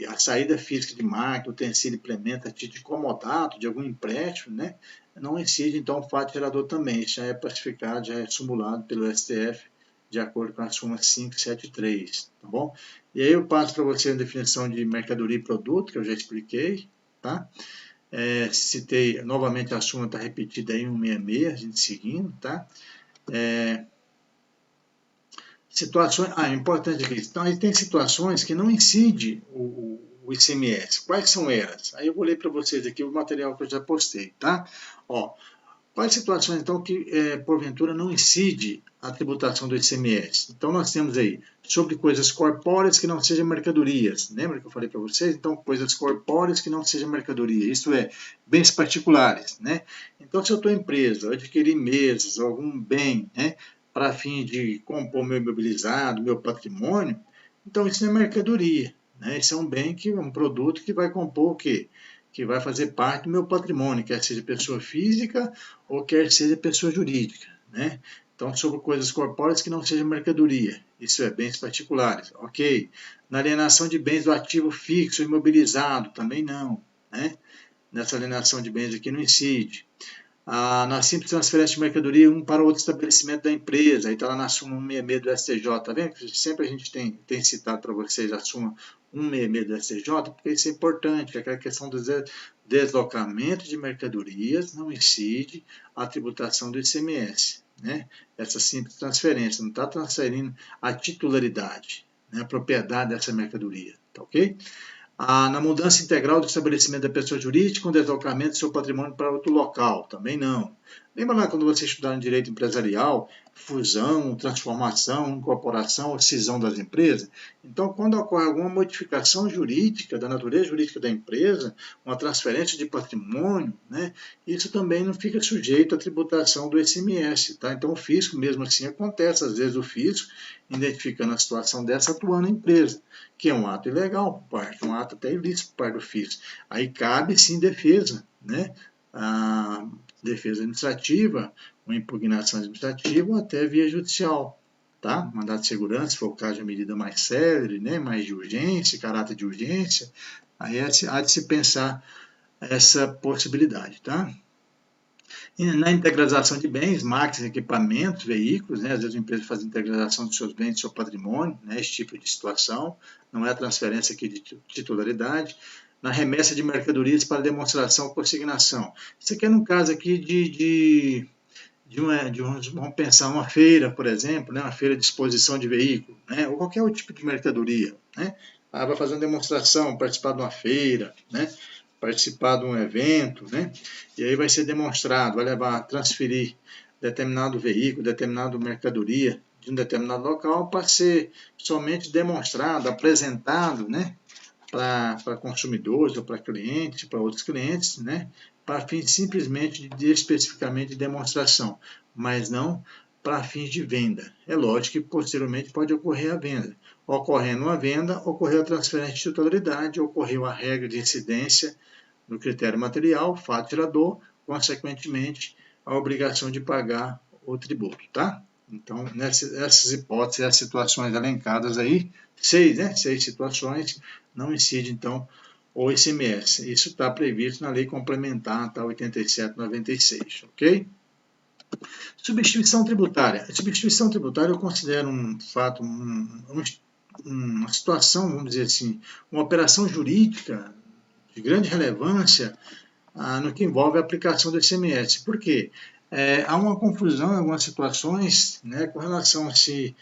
a saída física de máquina, utensílio, implemento, a título de comodato, de algum empréstimo, né? Não incide, então, o fato gerador também. Isso já é pacificado, já é simulado pelo STF, de acordo com a súmula 573, tá bom? E aí eu passo para você a definição de mercadoria e produto, que eu já expliquei, tá? Citei novamente a súmula, está repetida aí, 166, a gente seguindo, tá? Situações, importante aqui, então aí tem situações que não incide o ICMS. Quais são elas? Aí eu vou ler para vocês aqui o material que eu já postei, tá? Ó, quais situações, então, que porventura não incide a tributação do ICMS? Então nós temos aí, sobre coisas corpóreas que não sejam mercadorias. Lembra que eu falei para vocês? Então, coisas corpóreas que não sejam mercadoria, isto é, bens particulares, né? Então, se eu estou empresa, eu adquiri mesas, algum bem, né, para fim de compor meu imobilizado, meu patrimônio, então isso não é mercadoria, né? Isso é um bem, um produto que vai compor o quê? Que vai fazer parte do meu patrimônio, quer seja pessoa física ou quer seja pessoa jurídica, né? Então, sobre coisas corpóreas que não sejam mercadoria, isso é, bens particulares, ok. Na alienação de bens do ativo fixo, imobilizado, também não, né? Nessa alienação de bens aqui não incide. Na simples transferência de mercadoria um para outro estabelecimento da empresa, aí está lá na súmula 166 do STJ, tá vendo? Sempre a gente tem citado para vocês a súmula 166 do STJ, porque isso é importante, aquela questão do deslocamento de mercadorias não incide a tributação do ICMS, né? Essa simples transferência, não está transferindo a titularidade, né? A propriedade dessa mercadoria, tá ok? Na mudança integral do estabelecimento da pessoa jurídica, com deslocamento do seu patrimônio para outro local, também não. Lembra lá quando você estudar em direito empresarial, fusão, transformação, incorporação ou cisão das empresas? Então, quando ocorre alguma modificação jurídica, da natureza jurídica da empresa, uma transferência de patrimônio, né, isso também não fica sujeito à tributação do ICMS. Tá? Então, o fisco, mesmo assim, acontece, às vezes o fisco, identificando a situação dessa, atuando na empresa, que é um ato ilegal por parte, um ato até ilícito por parte do fisco. Aí cabe sim defesa, né? A defesa administrativa, uma impugnação administrativa ou até via judicial, tá? Mandado de segurança, se for o caso de medida mais célere, né? Mais de urgência, caráter de urgência, aí há de se pensar essa possibilidade, tá? E na integralização de bens, máquinas, equipamentos, veículos, né? Às vezes a empresa faz integralização dos seus bens, do seu patrimônio, né? Esse tipo de situação, não é a transferência aqui de titularidade. Na remessa de mercadorias para demonstração ou consignação. Isso aqui é no caso aqui vamos pensar uma feira, por exemplo, né? Uma feira de exposição de veículo, né? Ou qualquer outro tipo de mercadoria, né? Vai fazer uma demonstração, participar de uma feira, né? Participar de um evento, né? E aí vai ser demonstrado, vai levar, transferir determinado veículo, determinada mercadoria de um determinado local para ser somente demonstrado, apresentado, né? Para consumidores ou para clientes, para outros clientes, né? Para fins simplesmente especificamente de demonstração, mas não para fins de venda. É lógico que posteriormente pode ocorrer a venda. Ocorrendo a venda, ocorreu a transferência de titularidade, ocorreu a regra de incidência no critério material, fato gerador, consequentemente, a obrigação de pagar o tributo, tá? Então, nessas hipóteses, as situações elencadas aí, 6 situações, não incide, então, o ICMS. Isso está previsto na lei complementar, tá, 87/96, ok? Substituição tributária. A substituição tributária eu considero um fato, uma situação, vamos dizer assim, uma operação jurídica de grande relevância no que envolve a aplicação do ICMS. Por quê? Há uma confusão em algumas situações, né, com relação a se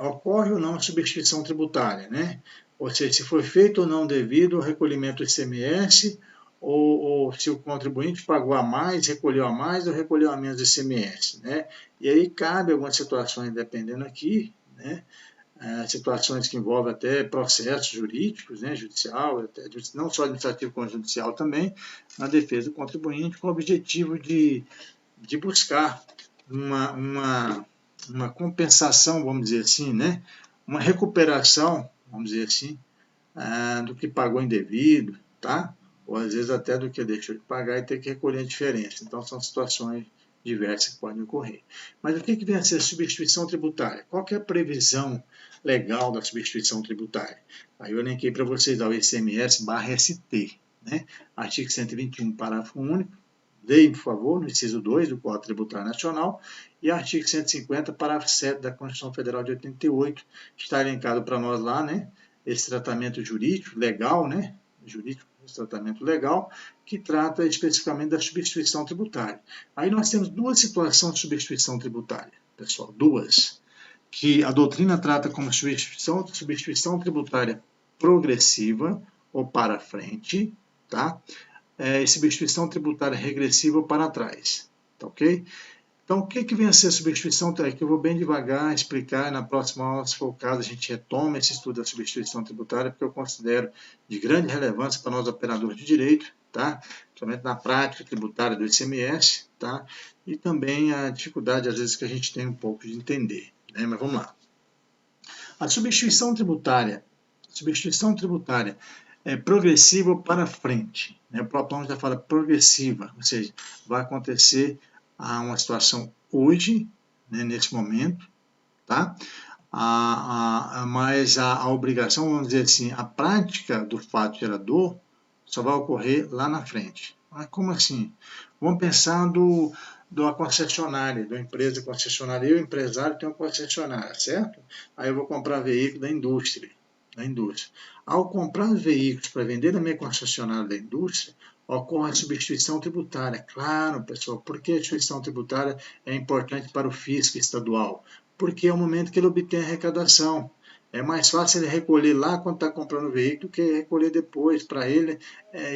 ocorre ou não a substituição tributária, né? Ou seja, se foi feito ou não devido ao recolhimento do ICMS, ou se o contribuinte pagou a mais, recolheu a mais ou recolheu a menos do ICMS, né? E aí cabe algumas situações, dependendo aqui, né? Situações que envolvem até processos jurídicos, né, judicial, não só administrativo como judicial também, na defesa do contribuinte, com o objetivo de buscar uma compensação, vamos dizer assim, né, uma recuperação, vamos dizer assim, do que pagou indevido, tá? ou às vezes até do que deixou de pagar e ter que recolher a diferença. Então são situações diversas que podem ocorrer. Mas o que vem a ser substituição tributária? Qual que é a previsão legal da substituição tributária? Aí eu elenquei para vocês o ICMS/ST, né? Artigo 121, parágrafo único. Leia, por favor, no inciso 2 do Código Tributário Nacional, e artigo 150, parágrafo 7 da Constituição Federal de 88, está elencado para nós lá, né? Esse tratamento jurídico, legal, né? Jurídico, esse tratamento legal, que trata especificamente da substituição tributária. Aí nós temos duas situações de substituição tributária, pessoal, duas, que a doutrina trata como substituição tributária progressiva ou para frente, tá? E substituição tributária regressiva ou para trás, tá ok? Então, o que vem a ser substituição tributária? Que eu vou bem devagar explicar, e na próxima aula, se for o caso, a gente retoma esse estudo da substituição tributária, porque eu considero de grande relevância para nós operadores de direito, tá? Principalmente na prática tributária do ICMS, tá? E também a dificuldade, às vezes, que a gente tem um pouco de entender, né? Mas vamos lá. A substituição tributária é progressiva para frente, né? O próprio nome já fala progressiva, ou seja, vai acontecer uma situação hoje, né, nesse momento, tá? Mas a obrigação, vamos dizer assim, a prática do fato gerador só vai ocorrer lá na frente. Mas como assim? Vamos pensar da concessionária, da empresa concessionária. Eu, empresário, tenho uma concessionária, certo? Aí eu vou comprar veículo da indústria. Ao comprar veículos para vender na minha concessionária da indústria, ocorre a substituição tributária. Claro, pessoal, por que a substituição tributária é importante para o fisco estadual? Porque é o momento que ele obtém a arrecadação. É mais fácil ele recolher lá quando está comprando o veículo do que recolher depois. Para ele,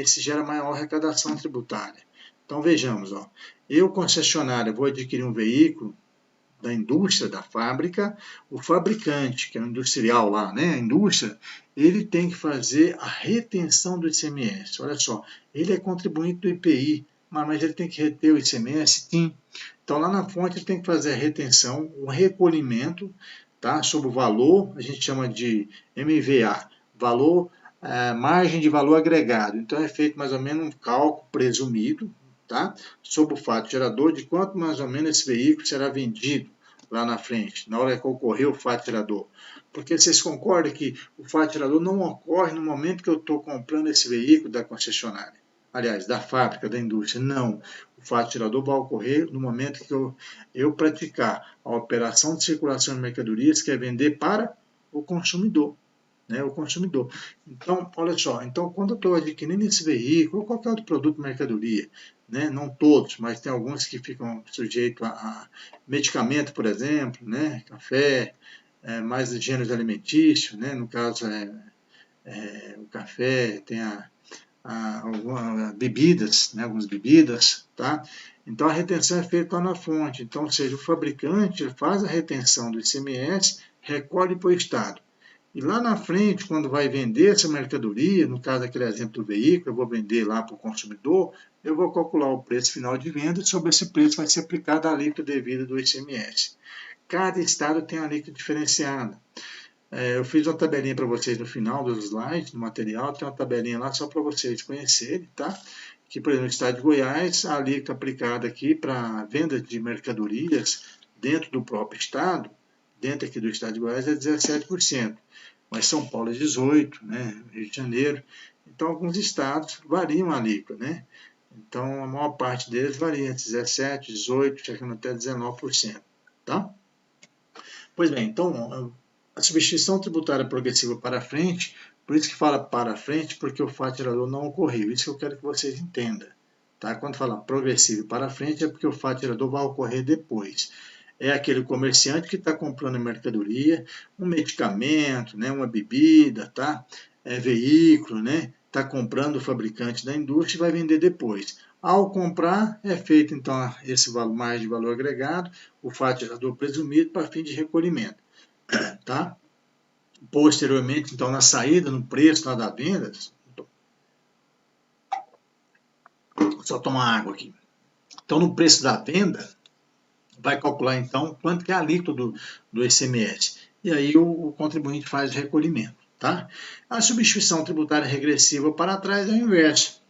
isso gera maior arrecadação tributária. Então vejamos, ó, eu concessionário vou adquirir um veículo da indústria, da fábrica, o fabricante, que é o industrial lá, né, a indústria, ele tem que fazer a retenção do ICMS. Olha só, ele é contribuinte do IPI, mas ele tem que reter o ICMS? Sim. Então lá na fonte ele tem que fazer a retenção, o recolhimento, tá, sobre o valor, a gente chama de MVA, valor, margem de valor agregado. Então é feito mais ou menos um cálculo presumido, tá, sobre o fato gerador de quanto mais ou menos esse veículo será vendido lá na frente, na hora que ocorreu o fato gerador. Porque vocês concordam que o fato gerador não ocorre no momento que eu estou comprando esse veículo da concessionária. Aliás, da fábrica, da indústria. Não. O fato gerador vai ocorrer no momento que eu praticar a operação de circulação de mercadorias, que é vender para o consumidor. Né, o consumidor. Então, olha só, então quando eu estou adquirindo esse veículo, ou qualquer outro produto, mercadoria, né, não todos, mas tem alguns que ficam sujeitos a medicamento, por exemplo, né, café, mais gêneros alimentícios, né, no caso o café, tem algumas bebidas, né, algumas bebidas, tá? Então a retenção é feita lá na fonte, então, ou seja, o fabricante faz a retenção do ICMS, recolhe para o Estado. E lá na frente, quando vai vender essa mercadoria, no caso daquele exemplo do veículo, eu vou vender lá para o consumidor, eu vou calcular o preço final de venda e sobre esse preço vai ser aplicada a alíquota devida do ICMS. Cada estado tem uma alíquota diferenciada. Eu fiz uma tabelinha para vocês no final dos slides, no material, tem uma tabelinha lá só para vocês conhecerem, tá? Que, por exemplo, no estado de Goiás, a alíquota aplicada aqui para venda de mercadorias dentro do próprio estado, dentro aqui do estado de Goiás, é 17%. Mas São Paulo é 18%, né? Rio de Janeiro. Então, alguns estados variam a alíquota, né? Então, a maior parte deles varia entre 17%, 18%, chegando até 19%, tá? Pois bem, então, a substituição tributária progressiva para frente, por isso que fala para frente, porque o fato gerador não ocorreu. Isso que eu quero que vocês entendam, tá? Quando fala progressivo para frente, é porque o fato gerador vai ocorrer depois. É aquele comerciante que está comprando mercadoria, um medicamento, né, uma bebida, tá? Veículo, né? Está comprando o fabricante da indústria e vai vender depois. Ao comprar, é feito então esse mais de valor agregado, o fato gerador presumido para fim de recolhimento, tá? Posteriormente, então, na saída, no preço lá da venda, só tomar água aqui. Então, no preço da venda, vai calcular, então, quanto que é a alíquota do ICMS. E aí o contribuinte faz o recolhimento, tá? A substituição tributária regressiva para trás é o inverso.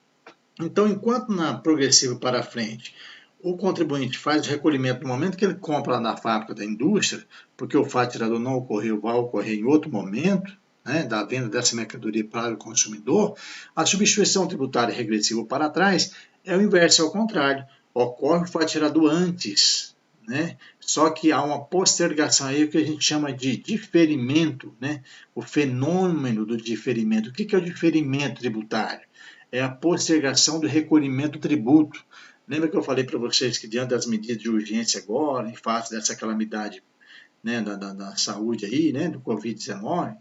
Então, enquanto na progressiva para frente, o contribuinte faz o recolhimento no momento que ele compra lá na fábrica da indústria, porque o fato tirador não ocorreu, vai ocorrer em outro momento, né, da venda dessa mercadoria para o consumidor, a substituição tributária regressiva para trás é o inverso, é o contrário. Ocorre o fato tirador antes, né? Só que há uma postergação aí que a gente chama de diferimento, né? O fenômeno do diferimento. O que é o diferimento tributário? É a postergação do recolhimento do tributo. Lembra que eu falei para vocês que diante das medidas de urgência agora, em face dessa calamidade, né, da saúde aí, né, do Covid-19,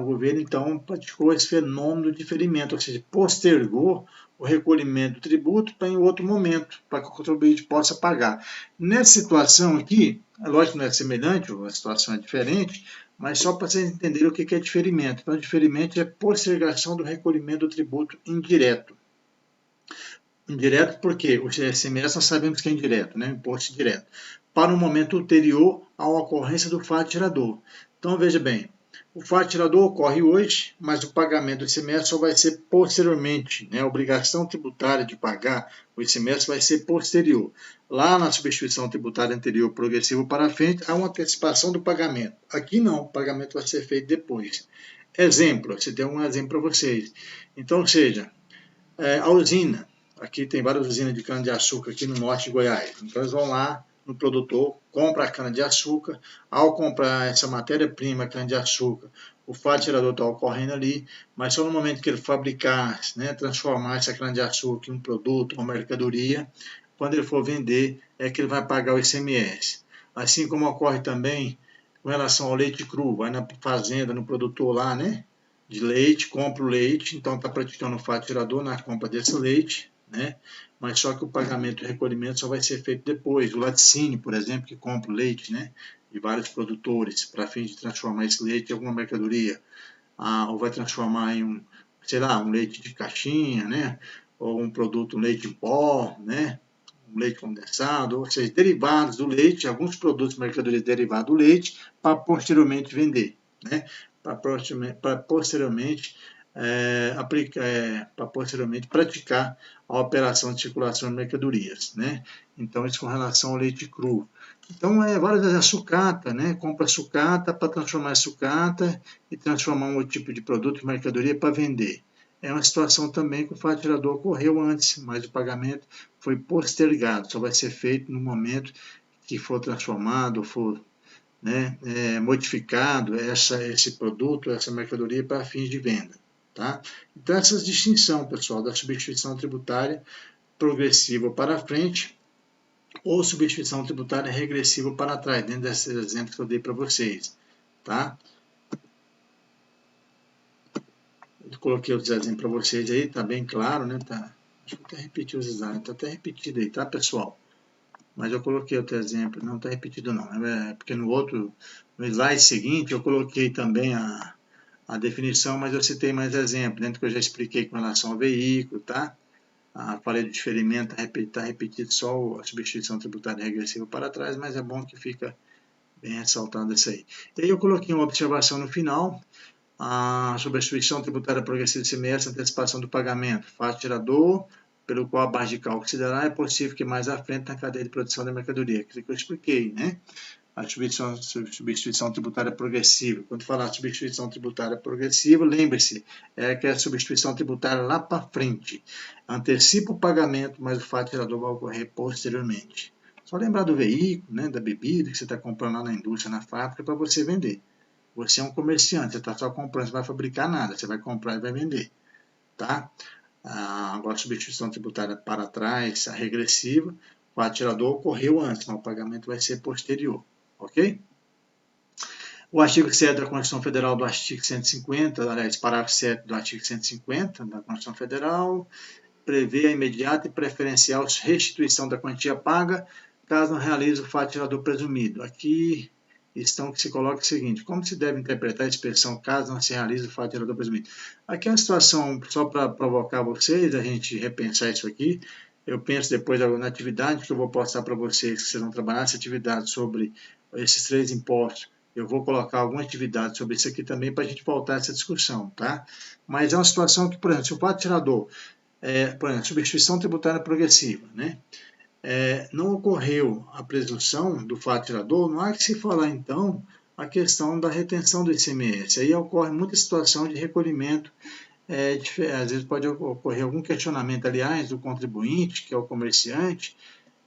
o governo então praticou esse fenômeno de diferimento, ou seja, postergou o recolhimento do tributo para em outro momento, para que o contribuinte possa pagar. Nessa situação aqui, é lógico que não é semelhante, a situação é diferente, mas só para vocês entenderem o que é diferimento. Então, diferimento é postergação do recolhimento do tributo indireto. Indireto porque o ICMS nós sabemos que é indireto, né? Imposto direto, para um momento ulterior à ocorrência do fato tirador. Então, veja bem, o fato tirador ocorre hoje, mas o pagamento do ICMS só vai ser posteriormente, né? A obrigação tributária de pagar o ICMS vai ser posterior. Lá na substituição tributária anterior progressiva para frente, há uma antecipação do pagamento. Aqui não, o pagamento vai ser feito depois. Exemplo, você tem um exemplo para vocês. Então, ou seja, a usina, aqui tem várias usinas de cana-de-açúcar aqui no norte de Goiás. Então eles vão lá no produtor, compra a cana-de-açúcar. Ao comprar essa matéria-prima, cana-de-açúcar, o fato tirador está ocorrendo ali, mas só no momento que ele fabricar, né, transformar essa cana-de-açúcar em um produto, uma mercadoria, quando ele for vender, é que ele vai pagar o ICMS. Assim como ocorre também com relação ao leite cru, vai na fazenda, no produtor lá, né? De leite, compra o leite, então está praticando o fato tirador na compra desse leite, né? Mas só que o pagamento e recolhimento só vai ser feito depois. O laticínio, por exemplo, que compra o leite, né? De vários produtores para fim de transformar esse leite em alguma mercadoria, ou vai transformar em um, sei lá, um leite de caixinha, né? Ou um produto, um leite em pó, né? Um leite condensado, ou seja, derivados do leite, alguns produtos, mercadorias derivadas do leite, para posteriormente vender, né? Para posteriormente para posteriormente praticar a operação de circulação de mercadorias, né? Então, isso com relação ao leite cru. Então, várias vezes a sucata, né? Compra sucata para transformar a sucata e transformar um outro tipo de produto, mercadoria para vender. É uma situação também que o fato tirador ocorreu antes, mas o pagamento foi postergado, só vai ser feito no momento que for transformado, for, né, modificado esse produto, essa mercadoria para fins de venda. Tá? Então, essa distinção, pessoal, da substituição tributária progressiva para frente ou substituição tributária regressiva para trás, dentro desses exemplos que eu dei para vocês. Tá? Eu coloquei outros exemplos para vocês aí, tá bem claro, né? Tá, acho que até repeti os slides, tá até repetido aí, tá, pessoal? Mas eu coloquei outro exemplo, não está repetido não, porque no slide seguinte eu coloquei também a definição, mas eu citei mais exemplos, dentro que eu já expliquei com relação ao veículo, tá? Falei do diferimento, está repetido só a substituição tributária regressiva para trás, mas é bom que fica bem ressaltado isso aí. E aí eu coloquei uma observação no final, sobre a substituição tributária progressiva de semestre, antecipação do pagamento, fato tirador, pelo qual a base de cálculo se dará, é possível que mais à frente na cadeia de produção da mercadoria, aquilo que eu expliquei, né? A substituição tributária progressiva. Quando falar substituição tributária progressiva, lembre-se, é que é a substituição tributária lá para frente. Antecipa o pagamento, mas o fato tirador vai ocorrer posteriormente. Só lembrar do veículo, né, da bebida que você está comprando lá na indústria, na fábrica, para você vender. Você é um comerciante, você está só comprando, você vai fabricar nada, você vai comprar e vai vender. Tá? Agora, a substituição tributária para trás, a regressiva, o atirador ocorreu antes, mas o pagamento vai ser posterior. Ok? O artigo 7 da Constituição Federal do artigo 150, aliás, parágrafo 7 do artigo 150 da Constituição Federal, prevê a imediata e preferencial restituição da quantia paga, caso não realize o fato tirador presumido. Aqui que se coloca o seguinte: como se deve interpretar a expressão caso não se realize o fato tirador presumido? Aqui é uma situação, só para provocar vocês, a gente repensar isso aqui. Eu penso depois na atividade que eu vou postar para vocês, que vocês vão trabalhar essa atividade sobre esses 3 impostos. Eu vou colocar alguma atividade sobre isso aqui também para a gente voltar a essa discussão, tá? Mas é uma situação que, por exemplo, se o fato tirador por exemplo, substituição tributária progressiva, né? Não ocorreu a presunção do fato gerador, não há que se falar, então, a questão da retenção do ICMS. Aí ocorre muita situação de recolhimento, às vezes pode ocorrer algum questionamento, aliás, do contribuinte, que é o comerciante,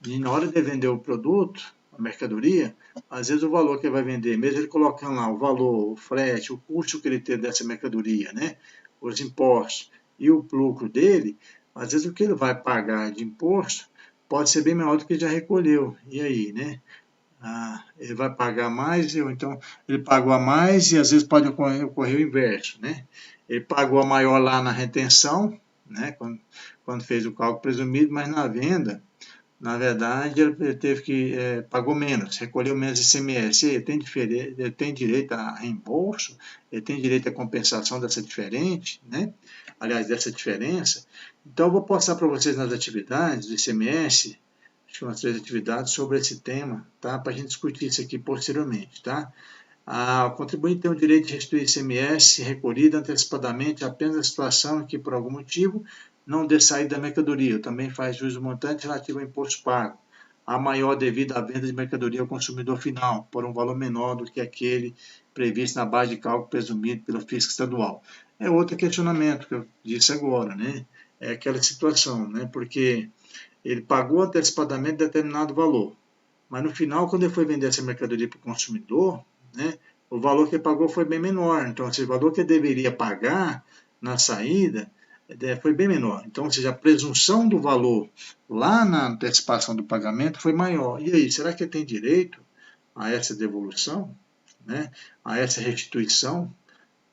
e na hora de vender o produto, a mercadoria, às vezes o valor que ele vai vender, mesmo ele colocando lá o valor, o frete, o custo que ele teve dessa mercadoria, né, os impostos e o lucro dele, às vezes o que ele vai pagar de imposto pode ser bem maior do que ele já recolheu. E aí, né? Ele vai pagar mais, ou então ele pagou a mais e às vezes pode ocorrer o inverso, né? Ele pagou a maior lá na retenção, né, quando fez o cálculo presumido, mas na venda, na verdade, ele teve que pagou menos, recolheu menos ICMS. Ele tem direito a reembolso, ele tem direito à compensação dessa diferente, né? Aliás, dessa diferença. Então, eu vou passar para vocês nas atividades do ICMS, acho que umas 3 atividades sobre esse tema, tá? Para a gente discutir isso aqui posteriormente, tá? O contribuinte tem o direito de restituir ICMS recolhido antecipadamente apenas na situação em que, por algum motivo, não dê saída da mercadoria. Também faz jus do montante relativo ao imposto pago, a maior devido à venda de mercadoria ao consumidor final, por um valor menor do que aquele previsto na base de cálculo presumido pelo fisco estadual. É outro questionamento que eu disse agora, né? É aquela situação, né? Porque ele pagou antecipadamente determinado valor, mas no final, quando ele foi vender essa mercadoria para o consumidor, né, o valor que ele pagou foi bem menor. Então, o valor que ele deveria pagar na saída foi bem menor. Então, ou seja, a presunção do valor lá na antecipação do pagamento foi maior. E aí, será que ele tem direito a essa devolução, né, a essa restituição,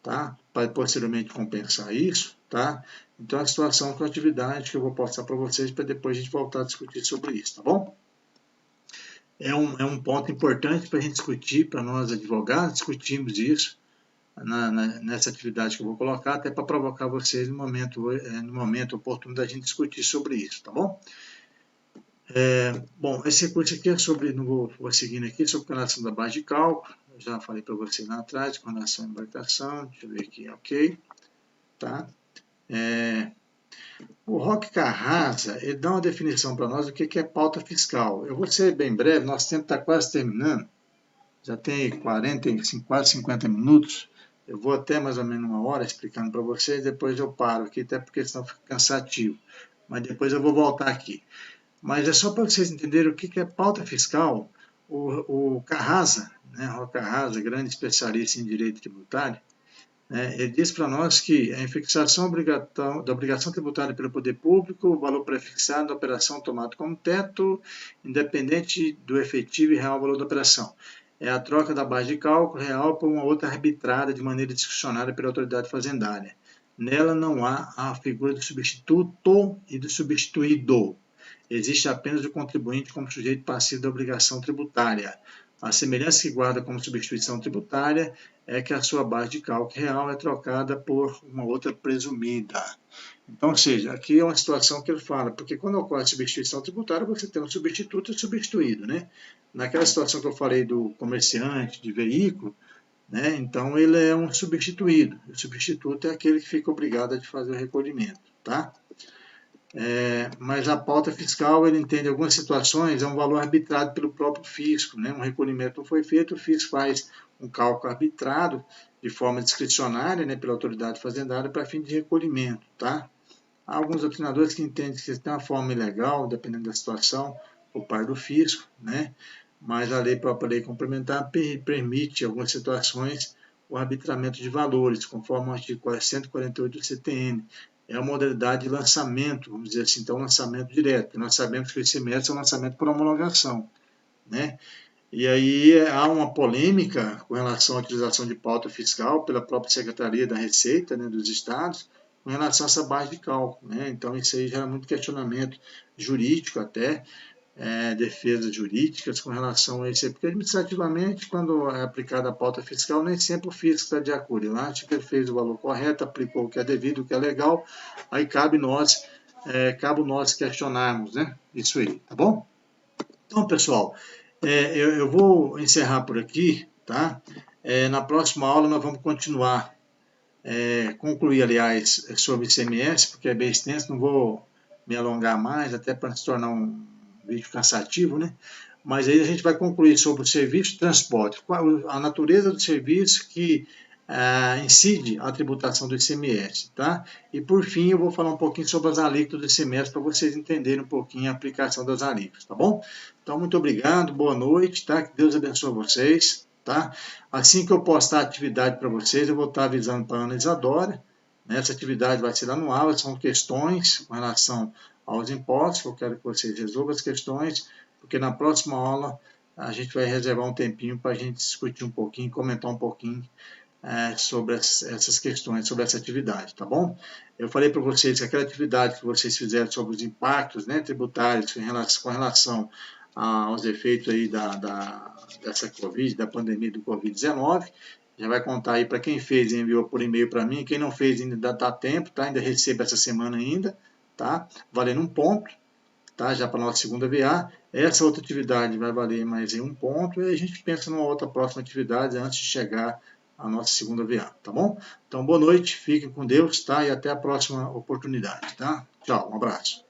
tá, para posteriormente compensar isso? Tá? Então, a situação com a atividade que eu vou passar para vocês para depois a gente voltar a discutir sobre isso, tá bom? É um ponto importante para a gente discutir, para nós advogados, discutimos isso nessa atividade que eu vou colocar, até para provocar vocês no momento oportuno da gente discutir sobre isso, tá bom? Bom, esse recurso aqui é sobre, não vou seguindo aqui, sobre correlação da base de cálculo, eu já falei para vocês lá atrás, correlação à embarcação, deixa eu ver aqui, ok, tá? O Roque Carrasa, ele dá uma definição para nós do que é pauta fiscal. Eu vou ser bem breve, nosso tempo está quase terminando, já tem 40, quase 50 minutos. Eu vou até mais ou menos 1 hora explicando para vocês, depois eu paro aqui, até porque senão fica cansativo. Mas depois eu vou voltar aqui. Mas é só para vocês entenderem o que é pauta fiscal. O Carrasa, né, o Carrasa, grande especialista em direito tributário, ele diz para nós que a fixação da obrigação tributária pelo poder público, o valor prefixado da operação tomado como teto, independente do efetivo e real valor da operação. É a troca da base de cálculo real por uma outra arbitrada de maneira discricionária pela autoridade fazendária. Nela não há a figura do substituto e do substituído. Existe apenas o contribuinte como sujeito passivo da obrigação tributária. A semelhança que guarda como substituição tributária é que a sua base de cálculo real é trocada por uma outra presumida. Então, ou seja, aqui é uma situação que ele fala, porque quando ocorre a substituição tributária, você tem um substituto e substituído, né? Naquela situação que eu falei do comerciante de veículo, né? Então ele é um substituído. O substituto é aquele que fica obrigado a fazer o recolhimento, tá? Mas a pauta fiscal, ele entende algumas situações, é um valor arbitrado pelo próprio fisco, né? Um recolhimento não foi feito, o fisco faz um cálculo arbitrado de forma discricionária, né, pela autoridade fazendária para fim de recolhimento, tá? Há alguns opinadores que entendem que tem uma forma ilegal, dependendo da situação, por parte do fisco, né? Mas a própria lei complementar permite, em algumas situações, o arbitramento de valores, conforme o artigo 148 do CTN. É a modalidade de lançamento, vamos dizer assim, então lançamento direto. Nós sabemos que o ICMS é um lançamento por homologação, né? E aí há uma polêmica com relação à utilização de pauta fiscal pela própria Secretaria da Receita, né, dos Estados, com relação a essa base de cálculo, né? Então isso aí gera muito questionamento jurídico até, defesas jurídicas com relação a isso aí, porque administrativamente, quando é aplicada a pauta fiscal, nem sempre o fisco está de acordo. Ele acha que ele fez o valor correto, aplicou o que é devido, o que é legal, aí cabe nós questionarmos, né? Isso aí, tá bom? Então, pessoal, eu vou encerrar por aqui, tá? Na próxima aula nós vamos continuar concluir, aliás, sobre ICMS, porque é bem extenso, não vou me alongar mais, até para se tornar um vídeo cansativo, né? Mas aí a gente vai concluir sobre o serviço de transporte, qual a natureza do serviço que incide a tributação do ICMS, tá? E por fim eu vou falar um pouquinho sobre as alíquotas do ICMS para vocês entenderem um pouquinho a aplicação das alíquotas, tá bom? Então muito obrigado, boa noite, tá? Que Deus abençoe vocês, tá? Assim que eu postar a atividade para vocês, eu vou estar avisando para a Ana Isadora, né? Essa atividade vai ser anual, são questões com relação aos impostos, eu quero que vocês resolvam as questões, porque na próxima aula a gente vai reservar um tempinho para a gente discutir um pouquinho, comentar um pouquinho sobre essas questões, sobre essa atividade, tá bom? Eu falei para vocês que aquela atividade que vocês fizeram sobre os impactos, né, tributários com relação aos efeitos aí dessa Covid, da pandemia do Covid-19, já vai contar aí para quem fez e enviou por e-mail para mim, quem não fez ainda dá tempo, tá? Ainda recebe essa semana ainda, tá? Valendo um ponto, tá? Já para a nossa segunda VA. Essa outra atividade vai valer mais um ponto e a gente pensa numa outra próxima atividade antes de chegar à nossa segunda VA, tá bom? Então, boa noite, fiquem com Deus, tá? E até a próxima oportunidade, tá? Tchau, um abraço.